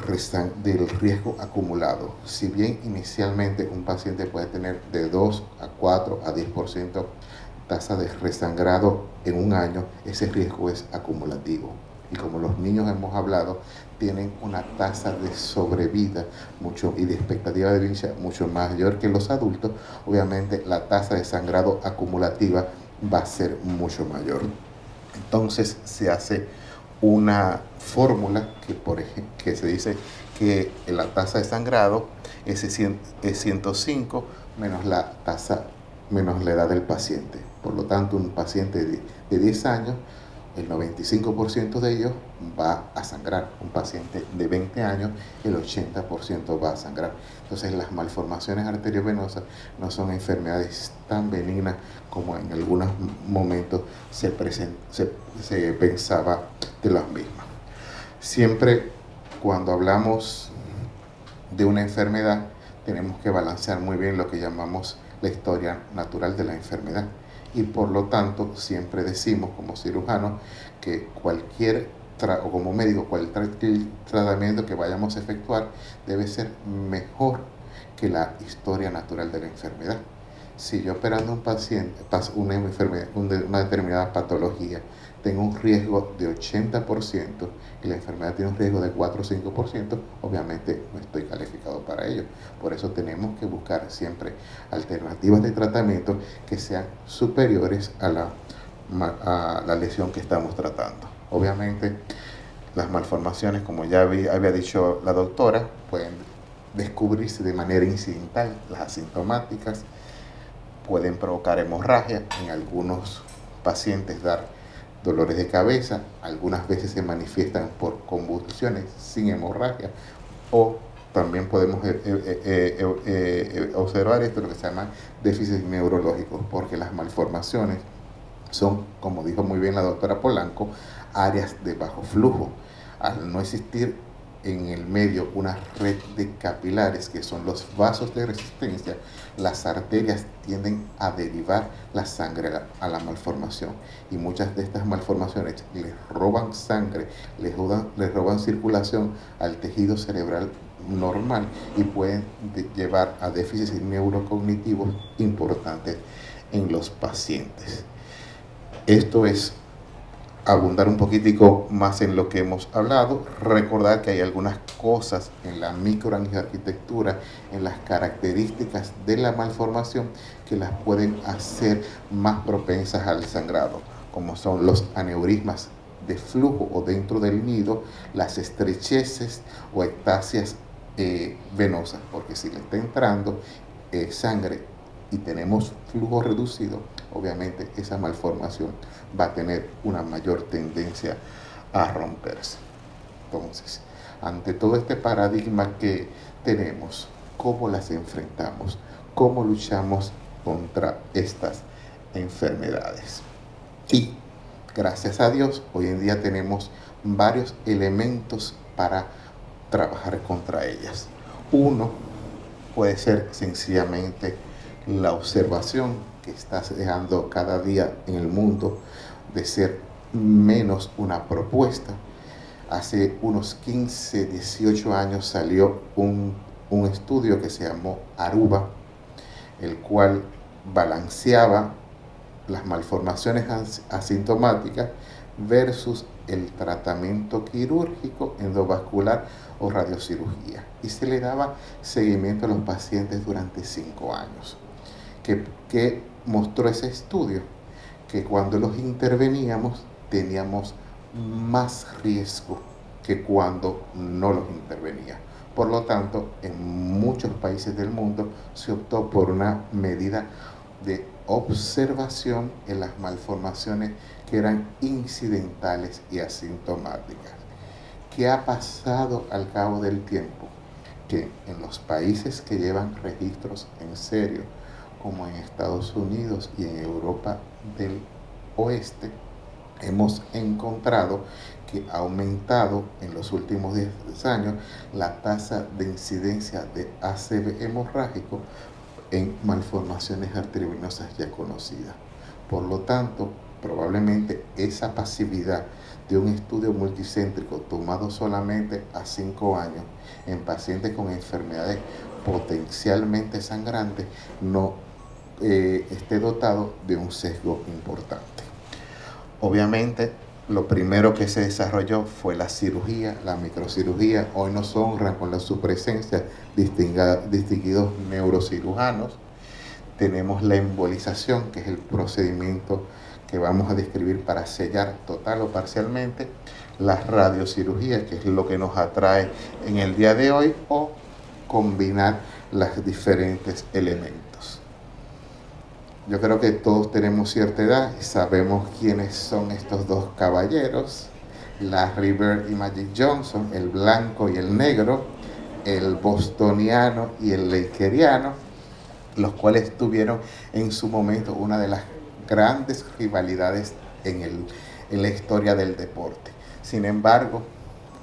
riesgo acumulado. Si bien inicialmente un paciente puede tener de 2 a 4 a 10% tasa de resangrado en un año, ese riesgo es acumulativo. Y como los niños hemos hablado, tienen una tasa de sobrevida y de expectativa de vida mucho mayor que los adultos, obviamente la tasa de sangrado acumulativa va a ser mucho mayor. Entonces se hace una fórmula que se dice que la tasa de sangrado es 105 menos la edad del paciente. Por lo tanto, un paciente de 10 años, el 95% de ellos va a sangrar. Un paciente de 20 años, el 80% va a sangrar. Entonces, las malformaciones arteriovenosas no son enfermedades tan benignas como en algunos momentos se pensaba de las mismas. Siempre cuando hablamos de una enfermedad, tenemos que balancear muy bien lo que llamamos la historia natural de la enfermedad. Y por lo tanto, siempre decimos como cirujanos que o como médico, cualquier tratamiento que vayamos a efectuar debe ser mejor que la historia natural de la enfermedad. Si yo operando a un paciente, una enfermedad, una determinada patología, tengo un riesgo de 80% y la enfermedad tiene un riesgo de 4 o 5%, obviamente no estoy calificado para ello. Por eso tenemos que buscar siempre alternativas de tratamiento que sean superiores a la lesión que estamos tratando. Obviamente las malformaciones, como ya había dicho la doctora, pueden descubrirse de manera incidental, las asintomáticas, pueden provocar hemorragia, en algunos pacientes dar dolores de cabeza, algunas veces se manifiestan por convulsiones sin hemorragia, o también podemos observar esto, lo que se llama déficit neurológico, porque las malformaciones son, como dijo muy bien la doctora Polanco, áreas de bajo flujo. Al no existir en el medio una red de capilares, que son los vasos de resistencia, las arterias tienden a derivar la sangre a la malformación, y muchas de estas malformaciones les roban sangre, les roban circulación al tejido cerebral normal y pueden llevar a déficits neurocognitivos importantes en los pacientes. Esto es abundar un poquitico más en lo que hemos hablado, recordar que hay algunas cosas en la microarquitectura, en las características de la malformación, que las pueden hacer más propensas al sangrado, como son los aneurismas de flujo o dentro del nido, las estrecheces o ectasias venosas, porque si le está entrando sangre y tenemos flujo reducido, obviamente esa malformación va a tener una mayor tendencia a romperse. Entonces, ante todo este paradigma que tenemos, ¿cómo las enfrentamos? ¿Cómo luchamos contra estas enfermedades? Y gracias a Dios, hoy en día tenemos varios elementos para trabajar contra ellas. Uno puede ser sencillamente la observación que está dejando cada día en el mundo de ser menos una propuesta. Hace unos 15, 18 años salió un estudio que se llamó Aruba, el cual balanceaba las malformaciones asintomáticas versus el tratamiento quirúrgico, endovascular o radiocirugía, y se le daba seguimiento a los pacientes durante 5 años. ¿Qué mostró ese estudio? Que cuando los interveníamos teníamos más riesgo que cuando no los intervenía. Por lo tanto, en muchos países del mundo se optó por una medida de observación en las malformaciones que eran incidentales y asintomáticas. ¿Qué ha pasado al cabo del tiempo? Que en los países que llevan registros en serio, como en Estados Unidos y en Europa del Oeste, hemos encontrado que ha aumentado en los últimos 10 años la tasa de incidencia de ACV hemorrágico en malformaciones arteriovenosas ya conocidas. Por lo tanto, probablemente esa pasividad de un estudio multicéntrico tomado solamente a 5 años en pacientes con enfermedades potencialmente sangrantes no esté dotado de un sesgo importante. Obviamente, lo primero que se desarrolló fue la cirugía, la microcirugía. Hoy nos honran con su presencia distinguidos neurocirujanos. Tenemos la embolización, que es el procedimiento que vamos a describir para sellar total o parcialmente. La radiocirugía, que es lo que nos atrae en el día de hoy, o combinar los diferentes elementos. Yo creo que todos tenemos cierta edad y sabemos quiénes son estos dos caballeros, Larry Bird y Magic Johnson, el blanco y el negro, el bostoniano y el lakeriano, los cuales tuvieron en su momento una de las grandes rivalidades en la historia del deporte. Sin embargo,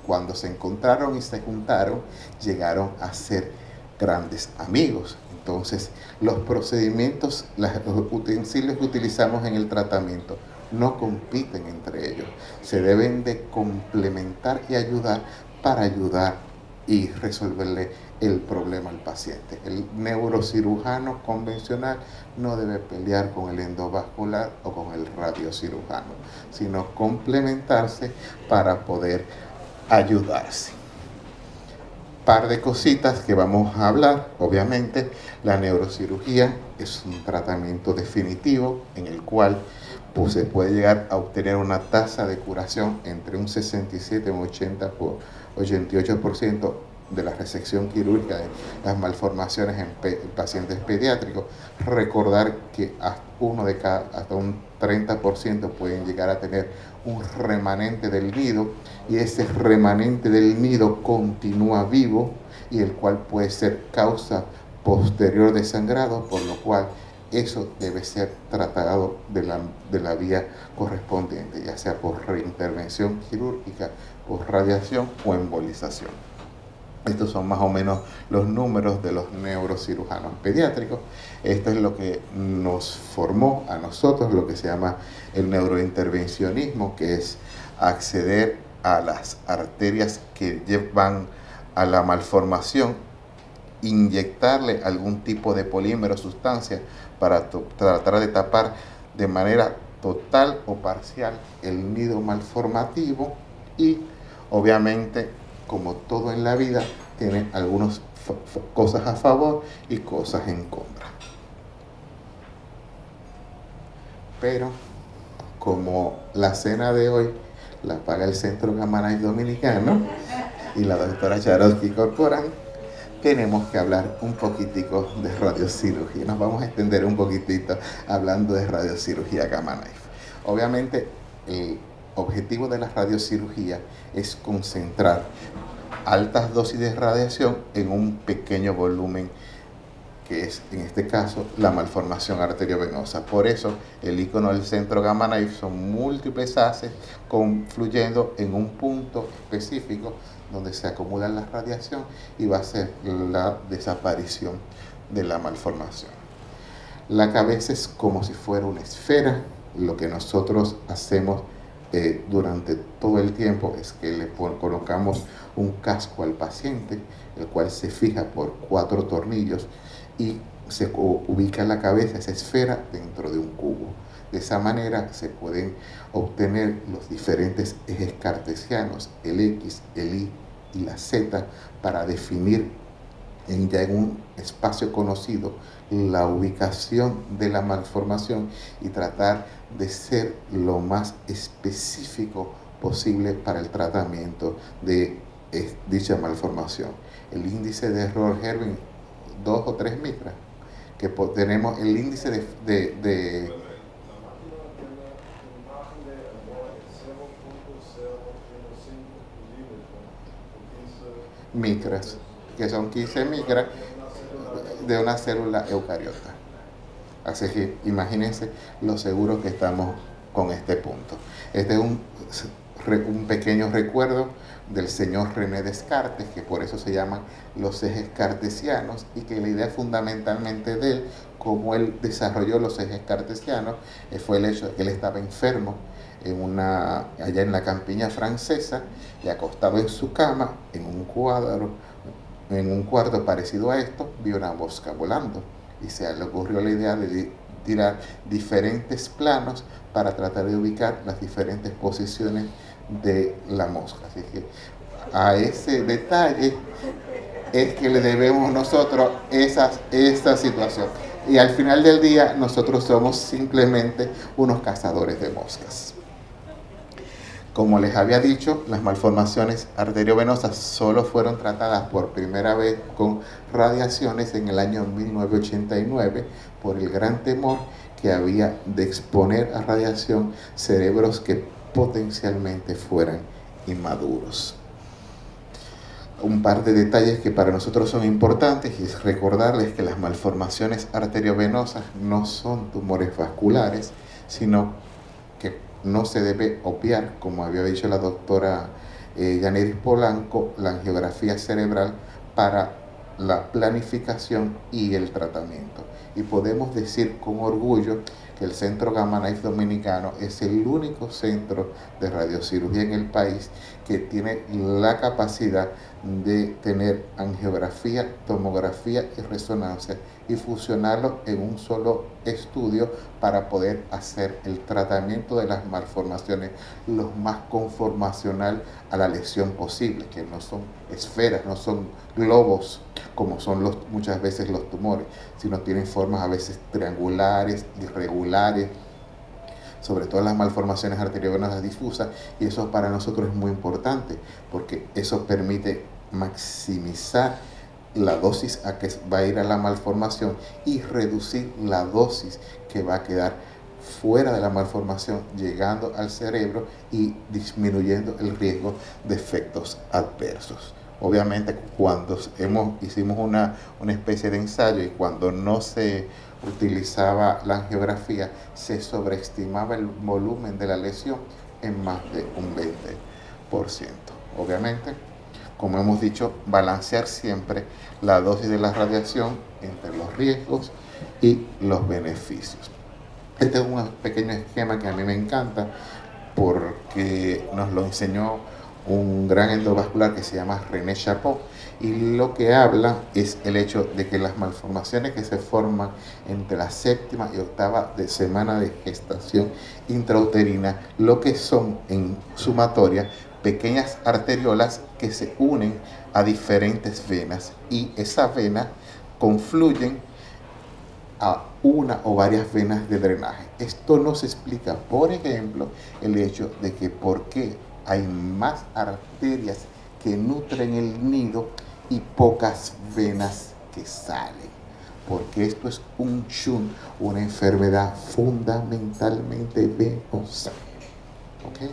cuando se encontraron y se juntaron, llegaron a ser grandes amigos. Entonces, los procedimientos, los utensilios que utilizamos en el tratamiento no compiten entre ellos. Se deben de complementar y ayudar para ayudar y resolverle el problema al paciente. El neurocirujano convencional no debe pelear con el endovascular o con el radiocirujano, sino complementarse para poder ayudarse. Par de cositas que vamos a hablar. Obviamente, la neurocirugía es un tratamiento definitivo en el cual se puede llegar a obtener una tasa de curación entre un 67 y un 88% de la resección quirúrgica de las malformaciones en pacientes pediátricos, recordar que hasta un 30% pueden llegar a tener un remanente del nido, y ese remanente del nido continúa vivo y el cual puede ser causa posterior de sangrado, por lo cual eso debe ser tratado de la vía correspondiente, ya sea por reintervención quirúrgica, por radiación o embolización. Estos son más o menos los números de los neurocirujanos pediátricos. Esto es lo que nos formó a nosotros, lo que se llama el neurointervencionismo, que es acceder a las arterias que llevan a la malformación, inyectarle algún tipo de polímero o sustancia para tratar de tapar de manera total o parcial el nido malformativo, y obviamente, como todo en la vida, tiene algunas cosas a favor y cosas en contra. Pero como la cena de hoy la paga el Centro Gamma Knife Dominicano y la doctora Charoski Corporán, tenemos que hablar un poquitico de radiocirugía. Nos vamos a extender un poquitito hablando de radiocirugía Gamma Knife. Obviamente, el objetivo de la radiocirugía es concentrar altas dosis de radiación en un pequeño volumen, que es, en este caso, la malformación arteriovenosa. Por eso, el icono del Centro Gamma Knife son múltiples haces confluyendo en un punto específico donde se acumula la radiación y va a ser la desaparición de la malformación. La cabeza es como si fuera una esfera. Lo que nosotros hacemos durante todo el tiempo es que le colocamos un casco al paciente, el cual se fija por 4 tornillos y se ubica la cabeza, esa esfera, dentro de un cubo. De esa manera se pueden obtener los diferentes ejes cartesianos, el X, el Y y la Z, para definir ya en un espacio conocido la ubicación de la malformación y tratar de ser lo más específico posible para el tratamiento de dicha malformación. El índice de error Herwin, 2 o 3 micras, que tenemos el índice de micras, que son 15 micras de una célula eucariota. Así que imagínense lo seguros que estamos con este punto. Este es un pequeño recuerdo del señor René Descartes, que por eso se llaman los ejes cartesianos, y que la idea fundamentalmente de él, como él desarrolló los ejes cartesianos, fue el hecho de que él estaba enfermo allá en la campiña francesa, y acostado en su cama, en un cuarto parecido a esto, vio una mosca volando, y se le ocurrió la idea de tirar diferentes planos para tratar de ubicar las diferentes posiciones de la mosca. Así que a ese detalle es que le debemos nosotros esta situación. Y al final del día, nosotros somos simplemente unos cazadores de moscas. Como les había dicho, las malformaciones arteriovenosas solo fueron tratadas por primera vez con radiaciones en el año 1989 por el gran temor que había de exponer a radiación cerebros que potencialmente fueran inmaduros. Un par de detalles que para nosotros son importantes es recordarles que las malformaciones arteriovenosas no son tumores vasculares, sino que no se debe obviar, como había dicho la doctora Yaneris Polanco, la angiografía cerebral para la planificación y el tratamiento. Y podemos decir con orgullo que el Centro Gamma Knife Dominicano es el único centro de radiocirugía en el país que tiene la capacidad de tener angiografía, tomografía y resonancia y fusionarlo en un solo estudio para poder hacer el tratamiento de las malformaciones lo más conformacional a la lesión posible, que no son esferas, no son globos como son muchas veces los tumores, sino tienen formas a veces triangulares, irregulares, sobre todo las malformaciones arteriovenosas difusas, y eso para nosotros es muy importante porque eso permite maximizar la dosis a que va a ir a la malformación y reducir la dosis que va a quedar fuera de la malformación, llegando al cerebro y disminuyendo el riesgo de efectos adversos. Obviamente, cuando hicimos una especie de ensayo y cuando no se utilizaba la angiografía, se sobreestimaba el volumen de la lesión en más de un 20%. Obviamente, como hemos dicho, balancear siempre la dosis de la radiación entre los riesgos y los beneficios. Este es un pequeño esquema que a mí me encanta porque nos lo enseñó un gran endovascular que se llama René Chapot, y lo que habla es el hecho de que las malformaciones que se forman entre la séptima y octava de semana de gestación intrauterina, lo que son en sumatoria pequeñas arteriolas que se unen a diferentes venas, y esas venas confluyen a una o varias venas de drenaje. Esto nos explica, por ejemplo, el hecho de que por qué hay más arterias que nutren el nido y pocas venas que salen. Porque esto es un shunt, una enfermedad fundamentalmente venosa. ¿Okay?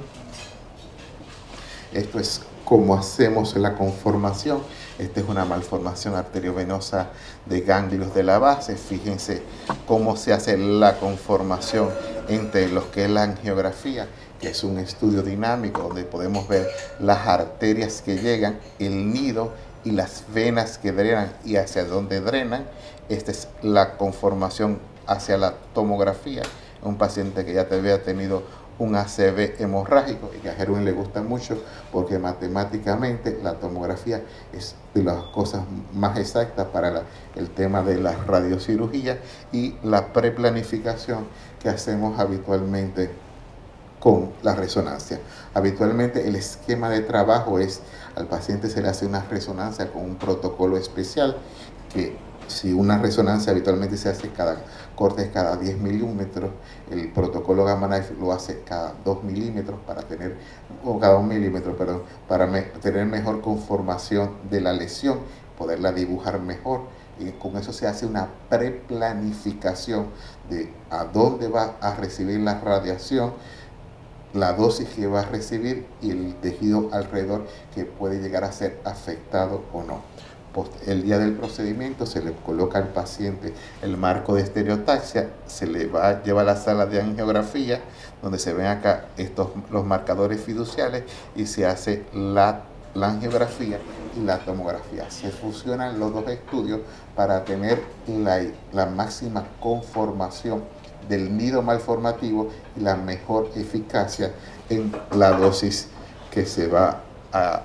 Esto es como hacemos la conformación. Esta es una malformación arteriovenosa de ganglios de la base. Fíjense cómo se hace la conformación entre lo que es la angiografía, que es un estudio dinámico donde podemos ver las arterias que llegan, el nido y las venas que drenan y hacia dónde drenan. Esta es la conformación hacia la tomografía. Un paciente que ya había tenido un ACV hemorrágico y que a Gerwin le gusta mucho porque matemáticamente la tomografía es de las cosas más exactas para el tema de la radiocirugía y la preplanificación que hacemos habitualmente con la resonancia. Habitualmente el esquema de trabajo es, al paciente se le hace una resonancia con un protocolo especial, que si una resonancia habitualmente se hace cortes cada 10 milímetros, el protocolo Gamma Knife lo hace cada 2 milímetros para tener, o cada 1 milímetro, perdón, para tener mejor conformación de la lesión, poderla dibujar mejor. Y con eso se hace una preplanificación de a dónde va a recibir la radiación, la dosis que va a recibir y el tejido alrededor que puede llegar a ser afectado o no. El día del procedimiento se le coloca al paciente el marco de estereotaxia, se le va a llevar a la sala de angiografía, donde se ven acá los marcadores fiduciales, y se hace la angiografía y la tomografía. Se fusionan los dos estudios para tener la máxima conformación del nido malformativo y la mejor eficacia en la dosis que se va a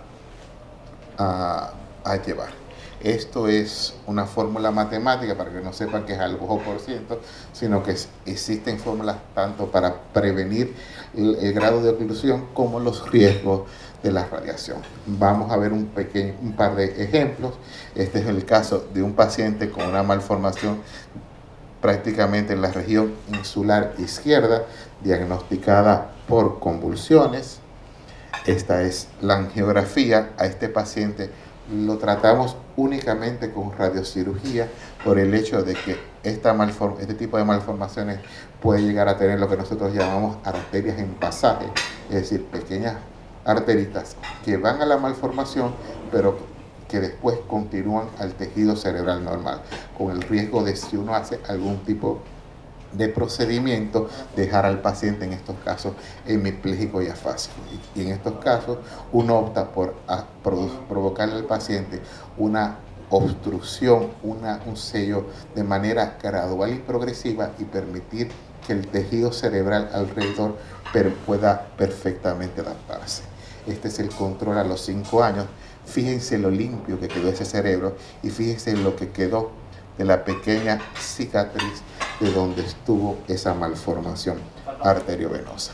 llevar. Esto es una fórmula matemática para que no sepan que es al ojo por ciento, sino que existen fórmulas tanto para prevenir el grado de oclusión como los riesgos de la radiación. Vamos a ver un par de ejemplos. Este es el caso de un paciente con una malformación prácticamente en la región insular izquierda, diagnosticada por convulsiones. Esta es la angiografía. A este paciente lo tratamos únicamente con radiocirugía por el hecho de que este tipo de malformaciones puede llegar a tener lo que nosotros llamamos arterias en pasaje, es decir, pequeñas arteritas que van a la malformación, pero que después continúan al tejido cerebral normal, con el riesgo de, si uno hace algún tipo de procedimiento, dejar al paciente en estos casos hemipléjico y afásico. Y en estos casos uno opta por provocarle al paciente una obstrucción, un sello de manera gradual y progresiva, y permitir que el tejido cerebral alrededor pueda perfectamente adaptarse. Este es el control a los 5 años. Fíjense lo limpio que quedó ese cerebro y fíjense lo que quedó de la pequeña cicatriz de donde estuvo esa malformación arteriovenosa.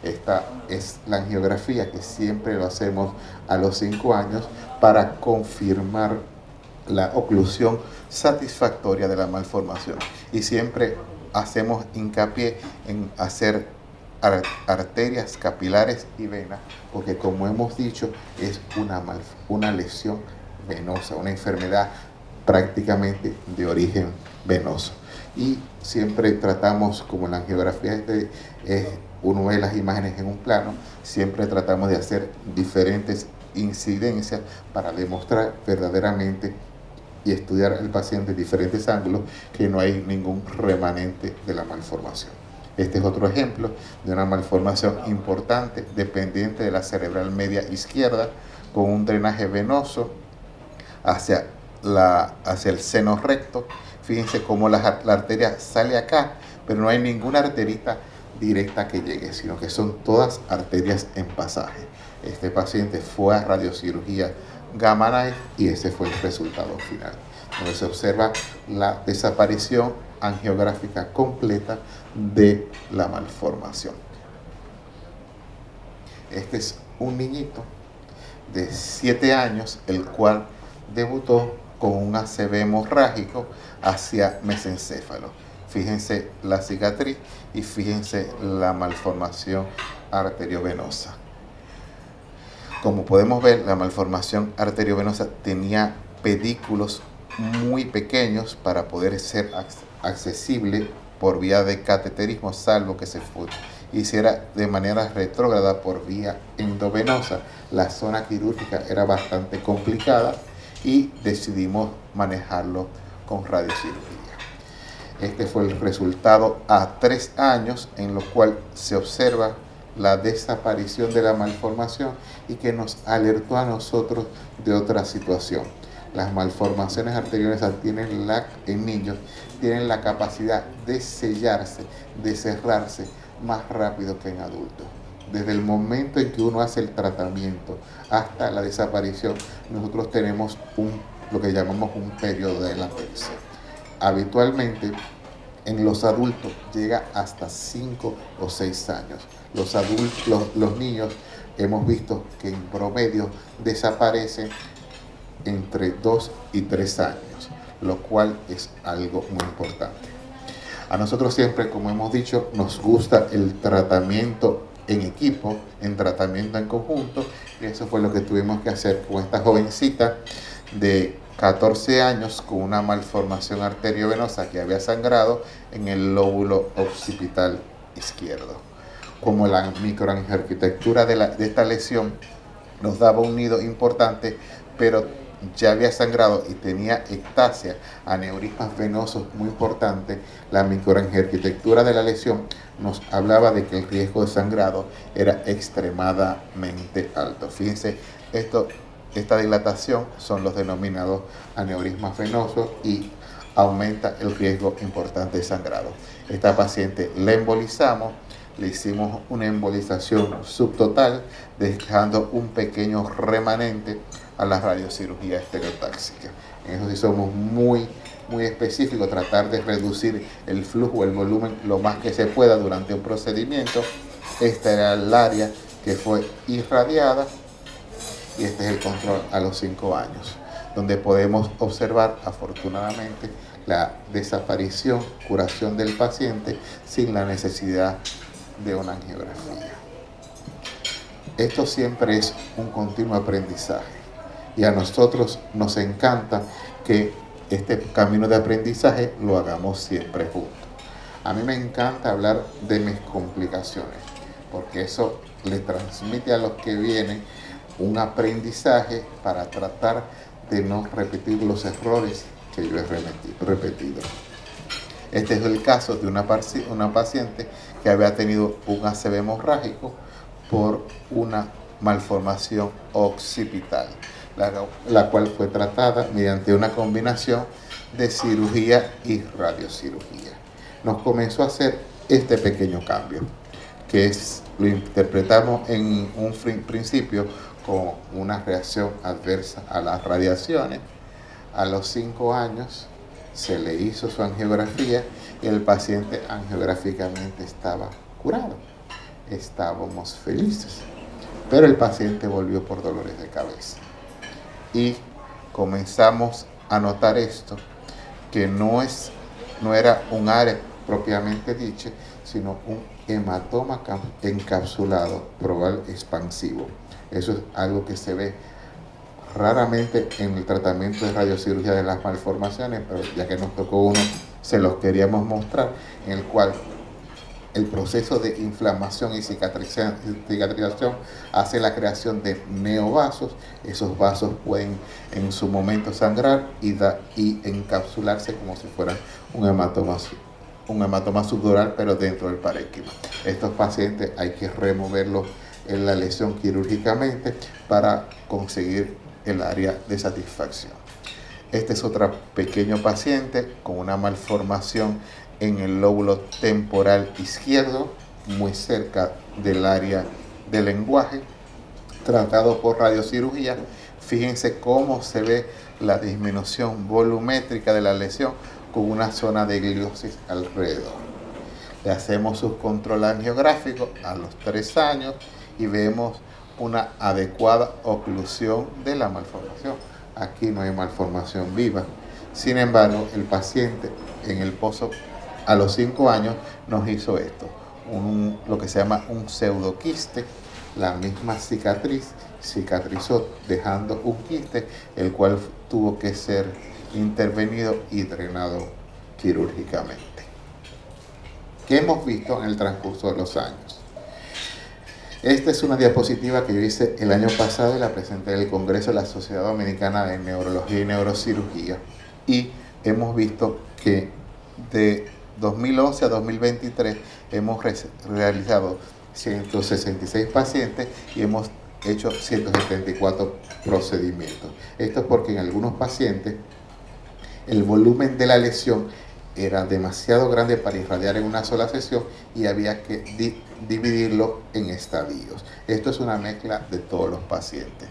Esta es la angiografía que siempre lo hacemos a los 5 años para confirmar la oclusión satisfactoria de la malformación. Y siempre hacemos hincapié en hacer arterias capilares y venas, porque como hemos dicho, es una lesión venosa, una enfermedad prácticamente de origen venoso. Y siempre tratamos, como la angiografía uno ve las imágenes en un plano, siempre tratamos de hacer diferentes incidencias para demostrar verdaderamente y estudiar al paciente en diferentes ángulos que no hay ningún remanente de la malformación. Este es otro ejemplo de una malformación importante dependiente de la cerebral media izquierda, con un drenaje venoso hacia el seno recto. Fíjense cómo la arteria sale acá, pero no hay ninguna arterita directa que llegue, sino que son todas arterias en pasaje. Este paciente fue a radiocirugía Gamma Knife y ese fue el resultado final, donde se observa la desaparición angiográfica completa de la malformación. Este es un niñito de 7 años, el cual debutó con un ACV hemorrágico hacia mesencéfalo. Fíjense la cicatriz y fíjense la malformación arteriovenosa. Como podemos ver, la malformación arteriovenosa tenía pedículos muy pequeños para poder ser accesible por vía de cateterismo, salvo que se hiciera de manera retrógrada por vía endovenosa. La zona quirúrgica era bastante complicada y decidimos manejarlo con radiocirugía. Este fue el resultado a 3 años, en lo cual se observa la desaparición de la malformación y que nos alertó a nosotros de otra situación. Las malformaciones arteriovenosa en niños tienen la capacidad de sellarse, de cerrarse más rápido que en adultos. Desde el momento en que uno hace el tratamiento hasta la desaparición, nosotros tenemos lo que llamamos un periodo de latencia. Habitualmente en los adultos llega hasta 5 o 6 años. Los niños hemos visto que en promedio desaparecen entre 2 y 3 años, lo cual es algo muy importante. A nosotros siempre, como hemos dicho, nos gusta el tratamiento en equipo, en tratamiento en conjunto, y eso fue lo que tuvimos que hacer con esta jovencita de 14 años con una malformación arteriovenosa que había sangrado en el lóbulo occipital izquierdo. Como la microarquitectura de esta lesión nos daba un nido importante, pero ya había sangrado y tenía ectasia, aneurismas venosos muy importantes, la microarquitectura de la lesión nos hablaba de que el riesgo de sangrado era extremadamente alto. Fíjense, esta dilatación son los denominados aneurismas venosos y aumenta el riesgo importante de sangrado. Esta paciente la embolizamos, le hicimos una embolización subtotal, dejando un pequeño remanente a la radiocirugía estereotáxica. En eso sí somos muy específicos, tratar de reducir el flujo, el volumen lo más que se pueda durante un procedimiento. Esta era el área que fue irradiada y este es el control a los 5 años, donde podemos observar afortunadamente la desaparición, curación del paciente sin la necesidad de una angiografía. Esto siempre es un continuo aprendizaje y a nosotros nos encanta que este camino de aprendizaje lo hagamos siempre juntos. A mí me encanta hablar de mis complicaciones porque eso le transmite a los que vienen un aprendizaje para tratar de no repetir los errores que yo he repetido. Este es el caso de una paciente que había tenido un ACV hemorrágico por una malformación occipital, la cual fue tratada mediante una combinación de cirugía y radiocirugía. Nos comenzó a hacer este pequeño cambio, que lo interpretamos en un principio con una reacción adversa a las radiaciones. A los 5 años se le hizo su angiografía y el paciente angiográficamente estaba curado. Estábamos felices, pero el paciente volvió por dolores de cabeza. Y comenzamos a notar esto, que no era un área propiamente dicha, sino un hematoma encapsulado probal expansivo. Eso es algo que se ve raramente en el tratamiento de radiocirugía de las malformaciones, pero ya que nos tocó uno, se los queríamos mostrar, en el cual el proceso de inflamación y cicatrización hace la creación de neovasos. Esos vasos pueden en su momento sangrar y encapsularse como si fuera un hematoma subdural, pero dentro del parénquima. Estos pacientes hay que removerlos en la lesión quirúrgicamente para conseguir el área de satisfacción. Este es otro pequeño paciente con una malformación en el lóbulo temporal izquierdo, muy cerca del área del lenguaje, tratado por radiocirugía. Fíjense cómo se ve la disminución volumétrica de la lesión con una zona de gliosis alrededor. Le hacemos su control angiográfico a los 3 años y vemos una adecuada oclusión de la malformación. Aquí no hay malformación viva. Sin embargo, el paciente en el pozo a los 5 años nos hizo esto, lo que se llama un pseudoquiste. La misma cicatriz cicatrizó dejando un quiste, el cual tuvo que ser intervenido y drenado quirúrgicamente. ¿Qué hemos visto en el transcurso de los años? Esta es una diapositiva que yo hice el año pasado y la presenté en el Congreso de la Sociedad Dominicana de Neurología y Neurocirugía, y hemos visto que de 2011 a 2023 hemos realizado 166 pacientes y hemos hecho 174 procedimientos. Esto es porque en algunos pacientes el volumen de la lesión era demasiado grande para irradiar en una sola sesión y había que dividirlo en estadios. Esto es una mezcla de todos los pacientes.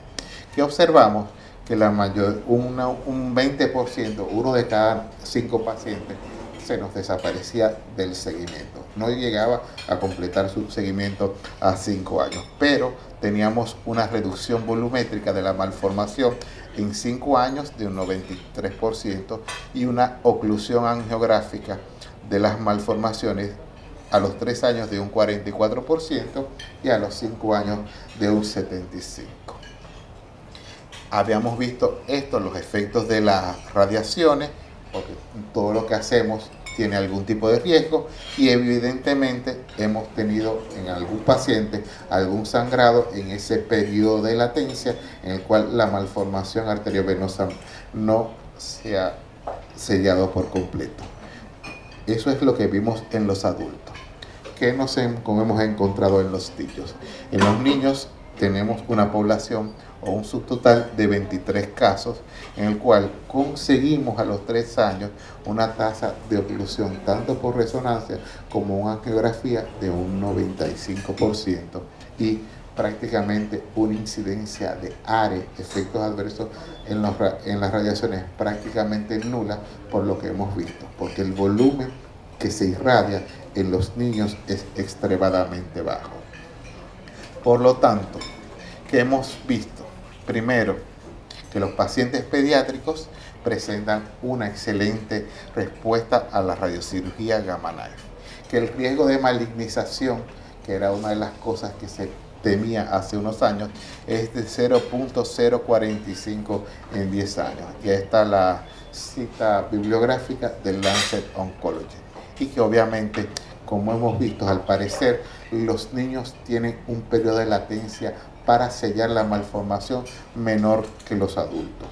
¿Qué observamos? Que un 20%, uno de cada 5 pacientes, se nos desaparecía del seguimiento. No llegaba a completar su seguimiento a 5 años, pero teníamos una reducción volumétrica de la malformación en 5 años de un 93% y una oclusión angiográfica de las malformaciones a los 3 años de un 44% y a los 5 años de un 75%. Habíamos visto los efectos de las radiaciones, porque todo lo que hacemos tiene algún tipo de riesgo, y evidentemente hemos tenido en algún paciente algún sangrado en ese periodo de latencia en el cual la malformación arteriovenosa no se ha sellado por completo. Eso es lo que vimos en los adultos. ¿Qué hemos encontrado en los niños? En los niños tenemos una población o un subtotal de 23 casos, en el cual conseguimos a los 3 años una tasa de oclusión tanto por resonancia como una angiografía de un 95% y prácticamente una incidencia de ARE, efectos adversos en las radiaciones, prácticamente nula, por lo que hemos visto, porque el volumen que se irradia en los niños es extremadamente bajo. Por lo tanto, ¿qué hemos visto? Primero, que los pacientes pediátricos presentan una excelente respuesta a la radiocirugía Gamma Knife, que el riesgo de malignización, que era una de las cosas que se temía hace unos años, es de 0.045 en 10 años. Y ahí está la cita bibliográfica del Lancet Oncology. Y que obviamente, como hemos visto, al parecer los niños tienen un periodo de latencia para sellar la malformación menor que los adultos.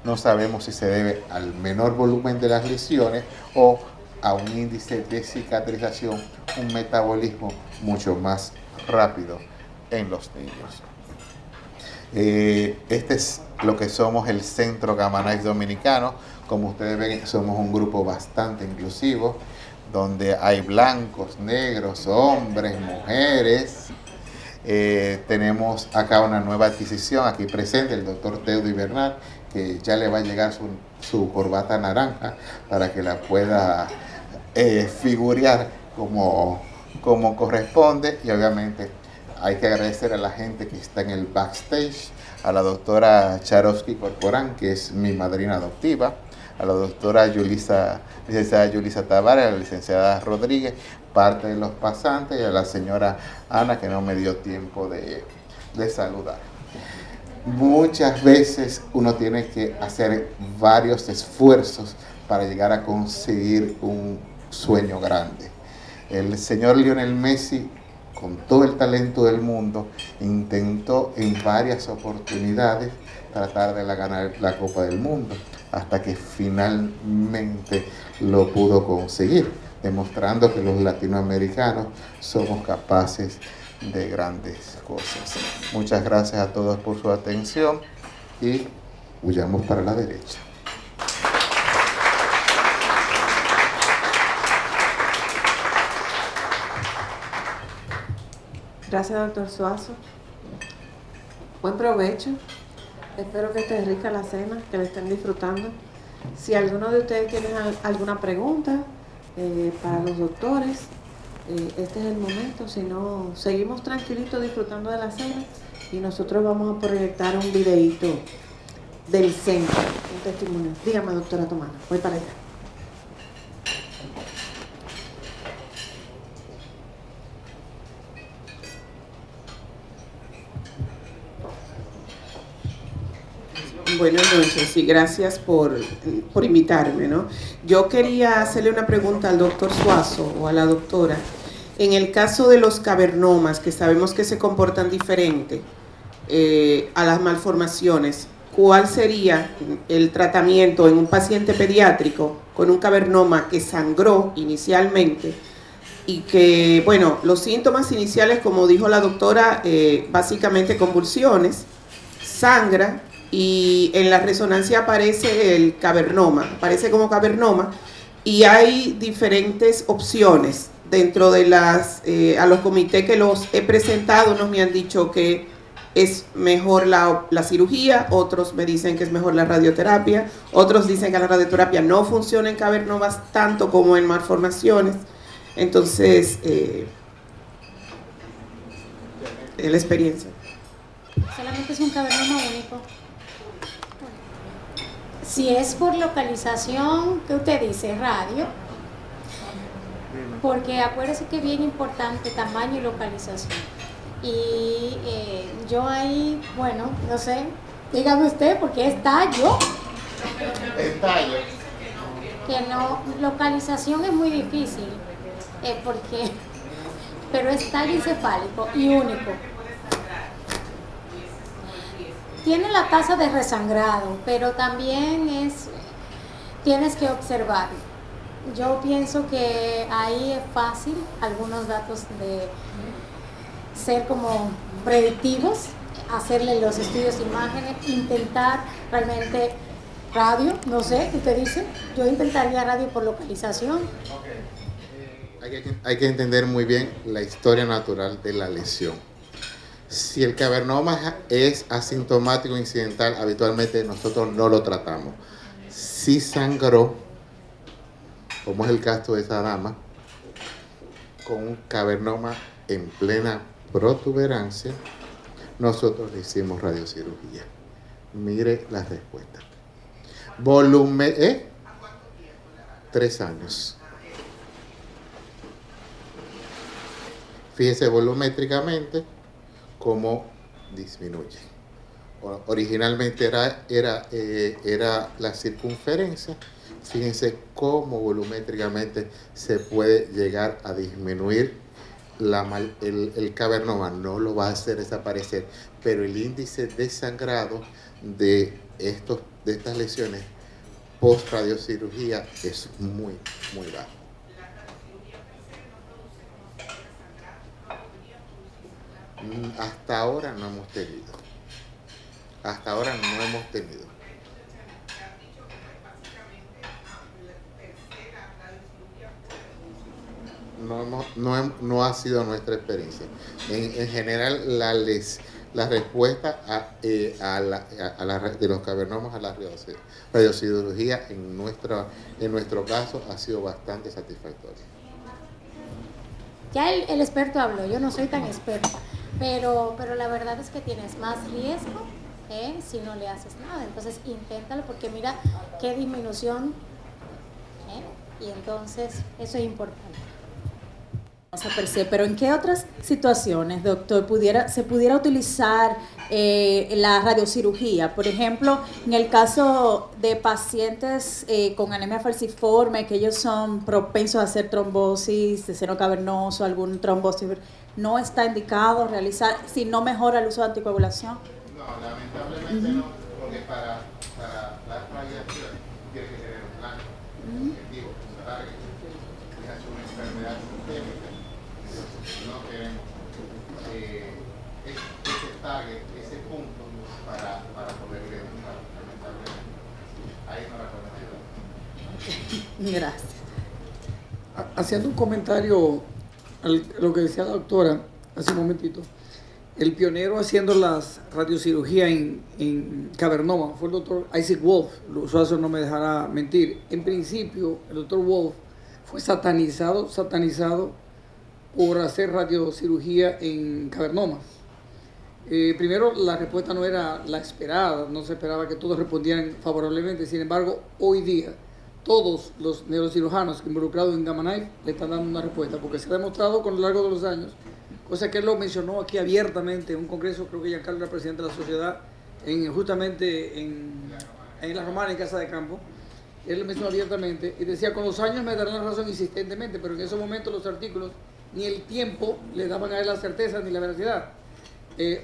No sabemos si se debe al menor volumen de las lesiones o a un índice de cicatrización, un metabolismo mucho más rápido en los niños. Este es lo que somos el Centro Gamma Knife Dominicano. Como ustedes ven, somos un grupo bastante inclusivo, donde hay blancos, negros, hombres, mujeres. Tenemos acá una nueva adquisición, aquí presente el doctor Teudy Bernal, que ya le va a llegar su corbata naranja para que la pueda figurear como corresponde. Y obviamente hay que agradecer a la gente que está en el backstage, a la doctora Charovsky Corporán, que es mi madrina adoptiva, a la doctora licenciada Yulisa Tavares, a la licenciada Rodríguez, parte de los pasantes, y a la señora Ana, que no me dio tiempo de saludar. muchas veces uno tiene que hacer varios esfuerzos para llegar a conseguir un sueño grande. El señor Lionel Messi, con todo el talento del mundo, intentó en varias oportunidades tratar de ganar la Copa del Mundo, hasta que finalmente lo pudo conseguir, demostrando que los latinoamericanos somos capaces de grandes cosas. Muchas gracias a todos por su atención y huyamos para la derecha. Gracias, doctor Suazo. Buen provecho. Espero que esté rica la cena, que la estén disfrutando. Si alguno de ustedes tiene alguna pregunta para los doctores, este es el momento. Si no, seguimos tranquilitos disfrutando de la cena y nosotros vamos a proyectar un videíto del centro, un testimonio. Dígame, doctora Tomana, voy para allá. Buenas noches y gracias por invitarme, ¿no? Yo quería hacerle una pregunta al doctor Suazo o a la doctora. En el caso de los cavernomas, que sabemos que se comportan diferente a las malformaciones, ¿cuál sería el tratamiento en un paciente pediátrico con un cavernoma que sangró inicialmente y que, bueno, los síntomas iniciales, como dijo la doctora, básicamente convulsiones, sangra, y en la resonancia aparece el cavernoma, aparece como cavernoma, y hay diferentes opciones dentro de a los comités que los he presentado. Unos me han dicho que es mejor la cirugía, otros me dicen que es mejor la radioterapia, otros dicen que la radioterapia no funciona en cavernomas tanto como en malformaciones. Entonces, la experiencia. Solamente es un cavernoma único. Si es por localización, ¿qué usted dice? Radio. Porque acuérdese que es bien importante tamaño y localización. Y yo ahí, bueno, no sé, dígame usted, porque es tallo. Es tallo. Que no, localización es muy difícil, pero es tallo encefálico y único. Tiene la tasa de resangrado, pero también tienes que observarlo. Yo pienso que ahí es fácil algunos datos de ser como predictivos, hacerle los estudios de imágenes, intentar realmente radio, no sé, ¿qué usted dice? Yo intentaría radio por localización. Hay que entender muy bien la historia natural de la lesión. Si el cavernoma es asintomático incidental, habitualmente nosotros no lo tratamos. Si sangró, como es el caso de esa dama, con un cavernoma en plena protuberancia, nosotros le hicimos radiocirugía. Mire la respuesta. Volumen, 3 años. Fíjese volumétricamente cómo disminuye. Originalmente era la circunferencia. Fíjense cómo volumétricamente se puede llegar a disminuir el cavernoma. No lo va a hacer desaparecer, pero el índice de sangrado de estas lesiones post radiocirugía es muy, muy bajo. Hasta ahora no hemos tenido. No ha sido nuestra experiencia. En general, la respuesta de los cavernomas a la radiocirugía en nuestro caso ha sido bastante satisfactoria. Ya el experto habló, yo no soy tan experta, pero la verdad es que tienes más riesgo si no le haces nada. Entonces inténtalo, porque mira qué disminución, y entonces eso es importante. per se, pero ¿en qué otras situaciones, doctor, se pudiera utilizar la radiocirugía? Por ejemplo, en el caso de pacientes con anemia falciforme, que ellos son propensos a hacer trombosis de seno cavernoso, algún trombosis, ¿no está indicado realizar si no mejora el uso de anticoagulación? No, lamentablemente no, porque para la radiación tiene que tener un plan objetivo, un target. Es una enfermedad sistémica. No queremos ese target, ese punto para poder levantar, lamentablemente. Ahí no la podemos ayudar. Gracias. Haciendo un comentario a lo que decía la doctora hace un momentito, el pionero haciendo las radiocirugía en cavernoma fue el doctor Isaac Wolf. Suazo no me dejará mentir. En principio, el doctor Wolf fue satanizado por hacer radiocirugía en cavernomas. Primero, la respuesta no era la esperada, no se esperaba que todos respondieran favorablemente. Sin embargo, hoy día, todos los neurocirujanos involucrados en Gamma Knife le están dando una respuesta, porque se ha demostrado con lo largo de los años, cosa que él lo mencionó aquí abiertamente en un congreso, creo que Giancarlo era presidente de la sociedad, justamente en La Romana, en Casa de Campo. Él lo mencionó abiertamente y decía, con los años me darán la razón insistentemente, pero en esos momentos los artículos ni el tiempo le daban a él la certeza ni la veracidad.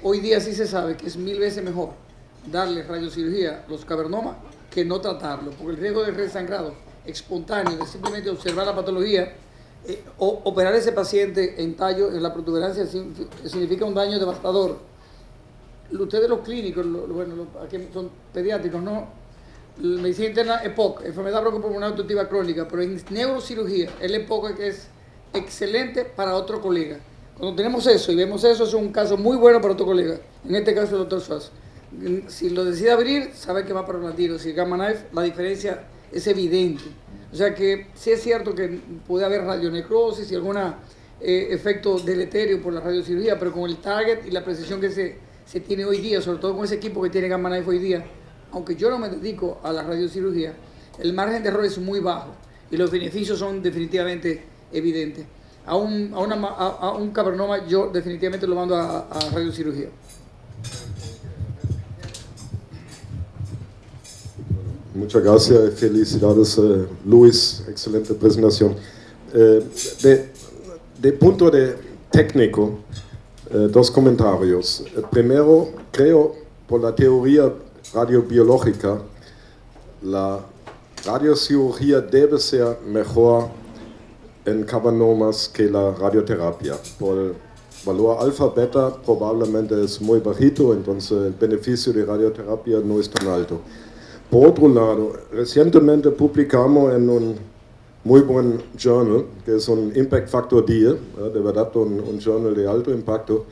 Hoy día sí se sabe que es 1000 veces mejor darle radiocirugía a los cavernomas que no tratarlo, porque el riesgo de resangrado espontáneo, de simplemente observar la patología, o operar a ese paciente en tallo, en la protuberancia, significa un daño devastador. Ustedes los clínicos, aquí son pediátricos, ¿no? La medicina interna EPOC, enfermedad broncopulmonar obstructiva crónica, pero en neurocirugía, el EPOC que es excelente para otro colega. Cuando tenemos eso y vemos eso, es un caso muy bueno para otro colega, en este caso el doctor Suazo. Si lo decide abrir, sabe que va para un tiro. Si Gamma Knife, la diferencia es evidente. O sea que sí es cierto que puede haber radionecrosis y algún efecto deleterio por la radiocirugía, pero con el target y la precisión que se tiene hoy día, sobre todo con ese equipo que tiene Gamma Knife hoy día, aunque yo no me dedico a la radiocirugía, el margen de error es muy bajo y los beneficios son definitivamente evidentes. A un cavernoma yo definitivamente lo mando a radiocirugía. Muchas gracias y felicidades, Luis, excelente presentación. De punto de técnico, dos comentarios. Primero, creo, por la teoría radiobiológica, la radiocirugía debe ser mejor en cavernomas que la radioterapia. Por el valor alfa-beta probablemente es muy bajito, entonces el beneficio de radioterapia no es tan alto. Por otro lado, recientemente publicamos en un muy buen journal, que es un Impact Factor 10, de verdad un journal de alto impacto,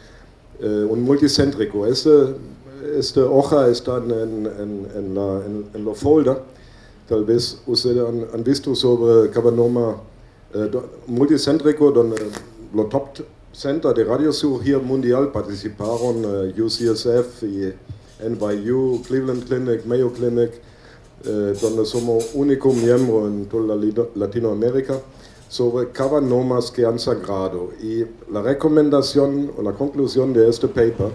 un multicéntrico. Esta hoja está en los folder. Tal vez ustedes han visto sobre cavernoma multicéntrico, donde los top centros de radiocirugía mundial participaron, UCSF y NYU, Cleveland Clinic, Mayo Clinic, donde somos único miembro en toda Latinoamérica, sobre cavernomas que han sangrado. Y la recomendación o la conclusión de este paper,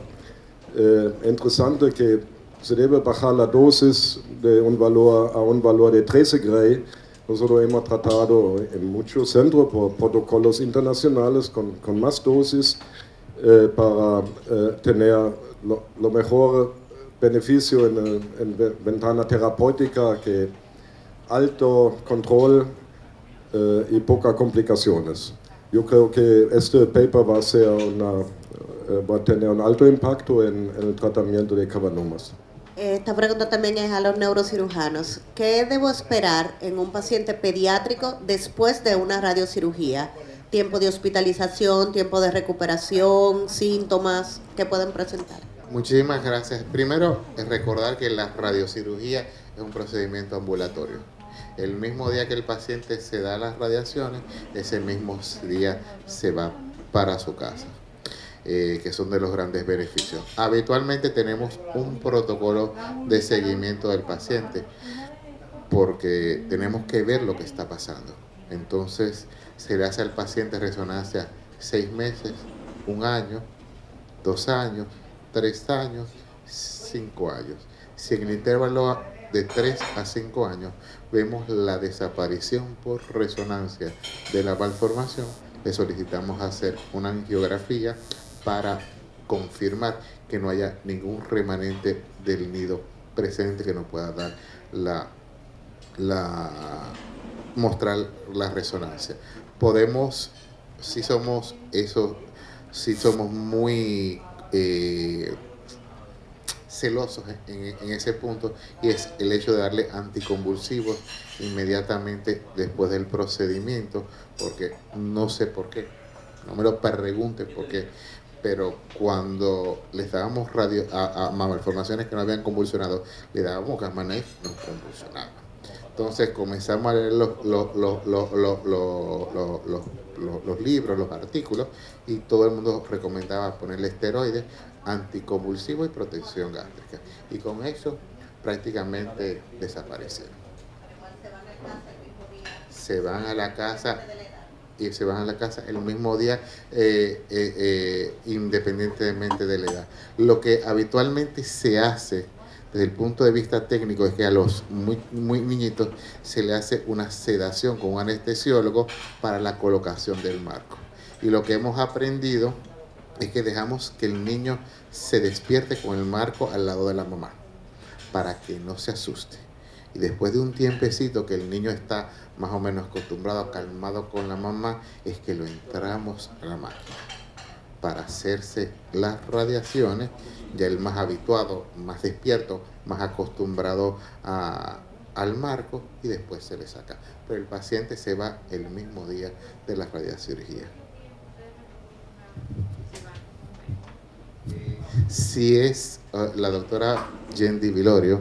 interesante que se debe bajar la dosis de un valor a un valor de 13 Gray. Nosotros hemos tratado en muchos centros por protocolos internacionales con más dosis para tener lo mejor beneficio en ventana terapéutica, que alto control y pocas complicaciones. Yo creo que este paper va a tener un alto impacto en el tratamiento de cavernomas. Esta pregunta también es a los neurocirujanos. ¿Qué debo esperar en un paciente pediátrico después de una radiocirugía? ¿Tiempo de hospitalización, tiempo de recuperación, síntomas que pueden presentar? Muchísimas gracias. Primero, recordar que la radiocirugía es un procedimiento ambulatorio. El mismo día que el paciente se da las radiaciones, ese mismo día se va para su casa. Que son de los grandes beneficios. Habitualmente tenemos un protocolo de seguimiento del paciente porque tenemos que ver lo que está pasando. Entonces se le hace al paciente resonancia 6 meses, 1 año, 2 años, 3 años, 5 años. Si en el intervalo de 3 a 5 años vemos la desaparición por resonancia de la malformación, le solicitamos hacer una angiografía para confirmar que no haya ningún remanente del nido presente que nos pueda dar mostrar la resonancia. Podemos, si somos muy celosos en ese punto, y es el hecho de darle anticonvulsivos inmediatamente después del procedimiento, porque no sé por qué, no me lo pregunten por qué, pero cuando les dábamos a malformaciones que no habían convulsionado, le dábamos gamma knife, no convulsionaban. Entonces comenzamos a leer los libros, los artículos, y todo el mundo recomendaba ponerle esteroides, anticonvulsivos y protección gástrica. Y con eso prácticamente desaparecieron. Se van a la casa el mismo día, independientemente de la edad. Lo que habitualmente se hace desde el punto de vista técnico es que a los muy niñitos se le hace una sedación con un anestesiólogo para la colocación del marco. Y lo que hemos aprendido es que dejamos que el niño se despierte con el marco al lado de la mamá, para que no se asuste. Y después de un tiempecito que el niño está más o menos acostumbrado, calmado con la mamá, es que lo entramos a la máquina para hacerse las radiaciones, ya el más habituado, más despierto, más acostumbrado al marco, y después se le saca. Pero el paciente se va el mismo día de la radiocirugía. Si es la doctora Yendi Vilorio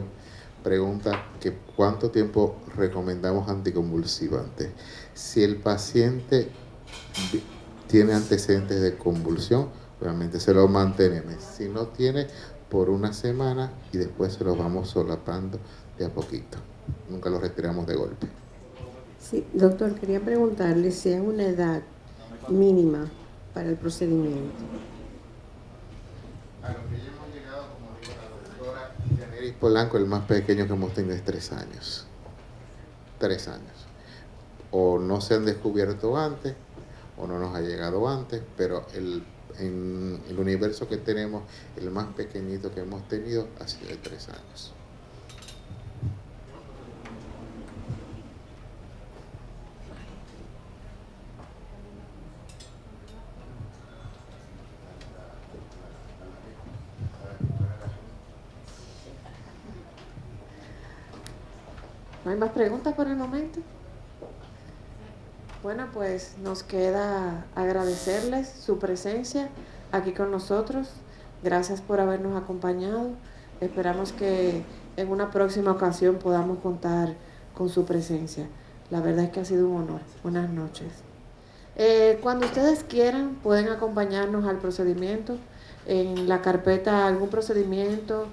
pregunta que cuánto tiempo recomendamos anticonvulsivantes. Si el paciente tiene antecedentes de convulsión, obviamente se lo mantenemos. Si no tiene, por 1 semana, y después se lo vamos solapando de a poquito. Nunca lo retiramos de golpe. Sí, doctor, quería preguntarle si hay una edad mínima para el procedimiento. A lo que ya hemos llegado, como dijo la doctora Yaneris Polanco, el más pequeño que hemos tenido es 3 años. 3 años. O no se han descubierto antes, o no nos ha llegado antes, pero en el universo que tenemos, el más pequeñito que hemos tenido ha sido de 3 años. ¿No hay más preguntas por el momento? Bueno, pues nos queda agradecerles su presencia aquí con nosotros. Gracias por habernos acompañado. Esperamos que en una próxima ocasión podamos contar con su presencia. La verdad es que ha sido un honor. Buenas noches. Cuando ustedes quieran, pueden acompañarnos al procedimiento. En la carpeta, algún procedimiento,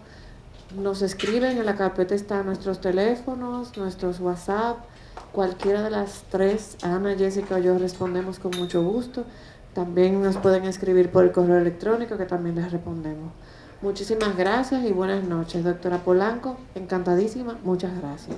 nos escriben, en la carpeta están nuestros teléfonos, nuestros WhatsApp, cualquiera de las 3, Ana, Jessica o yo respondemos con mucho gusto. También nos pueden escribir por el correo electrónico, que también les respondemos. Muchísimas gracias y buenas noches, doctora Polanco, encantadísima, muchas gracias.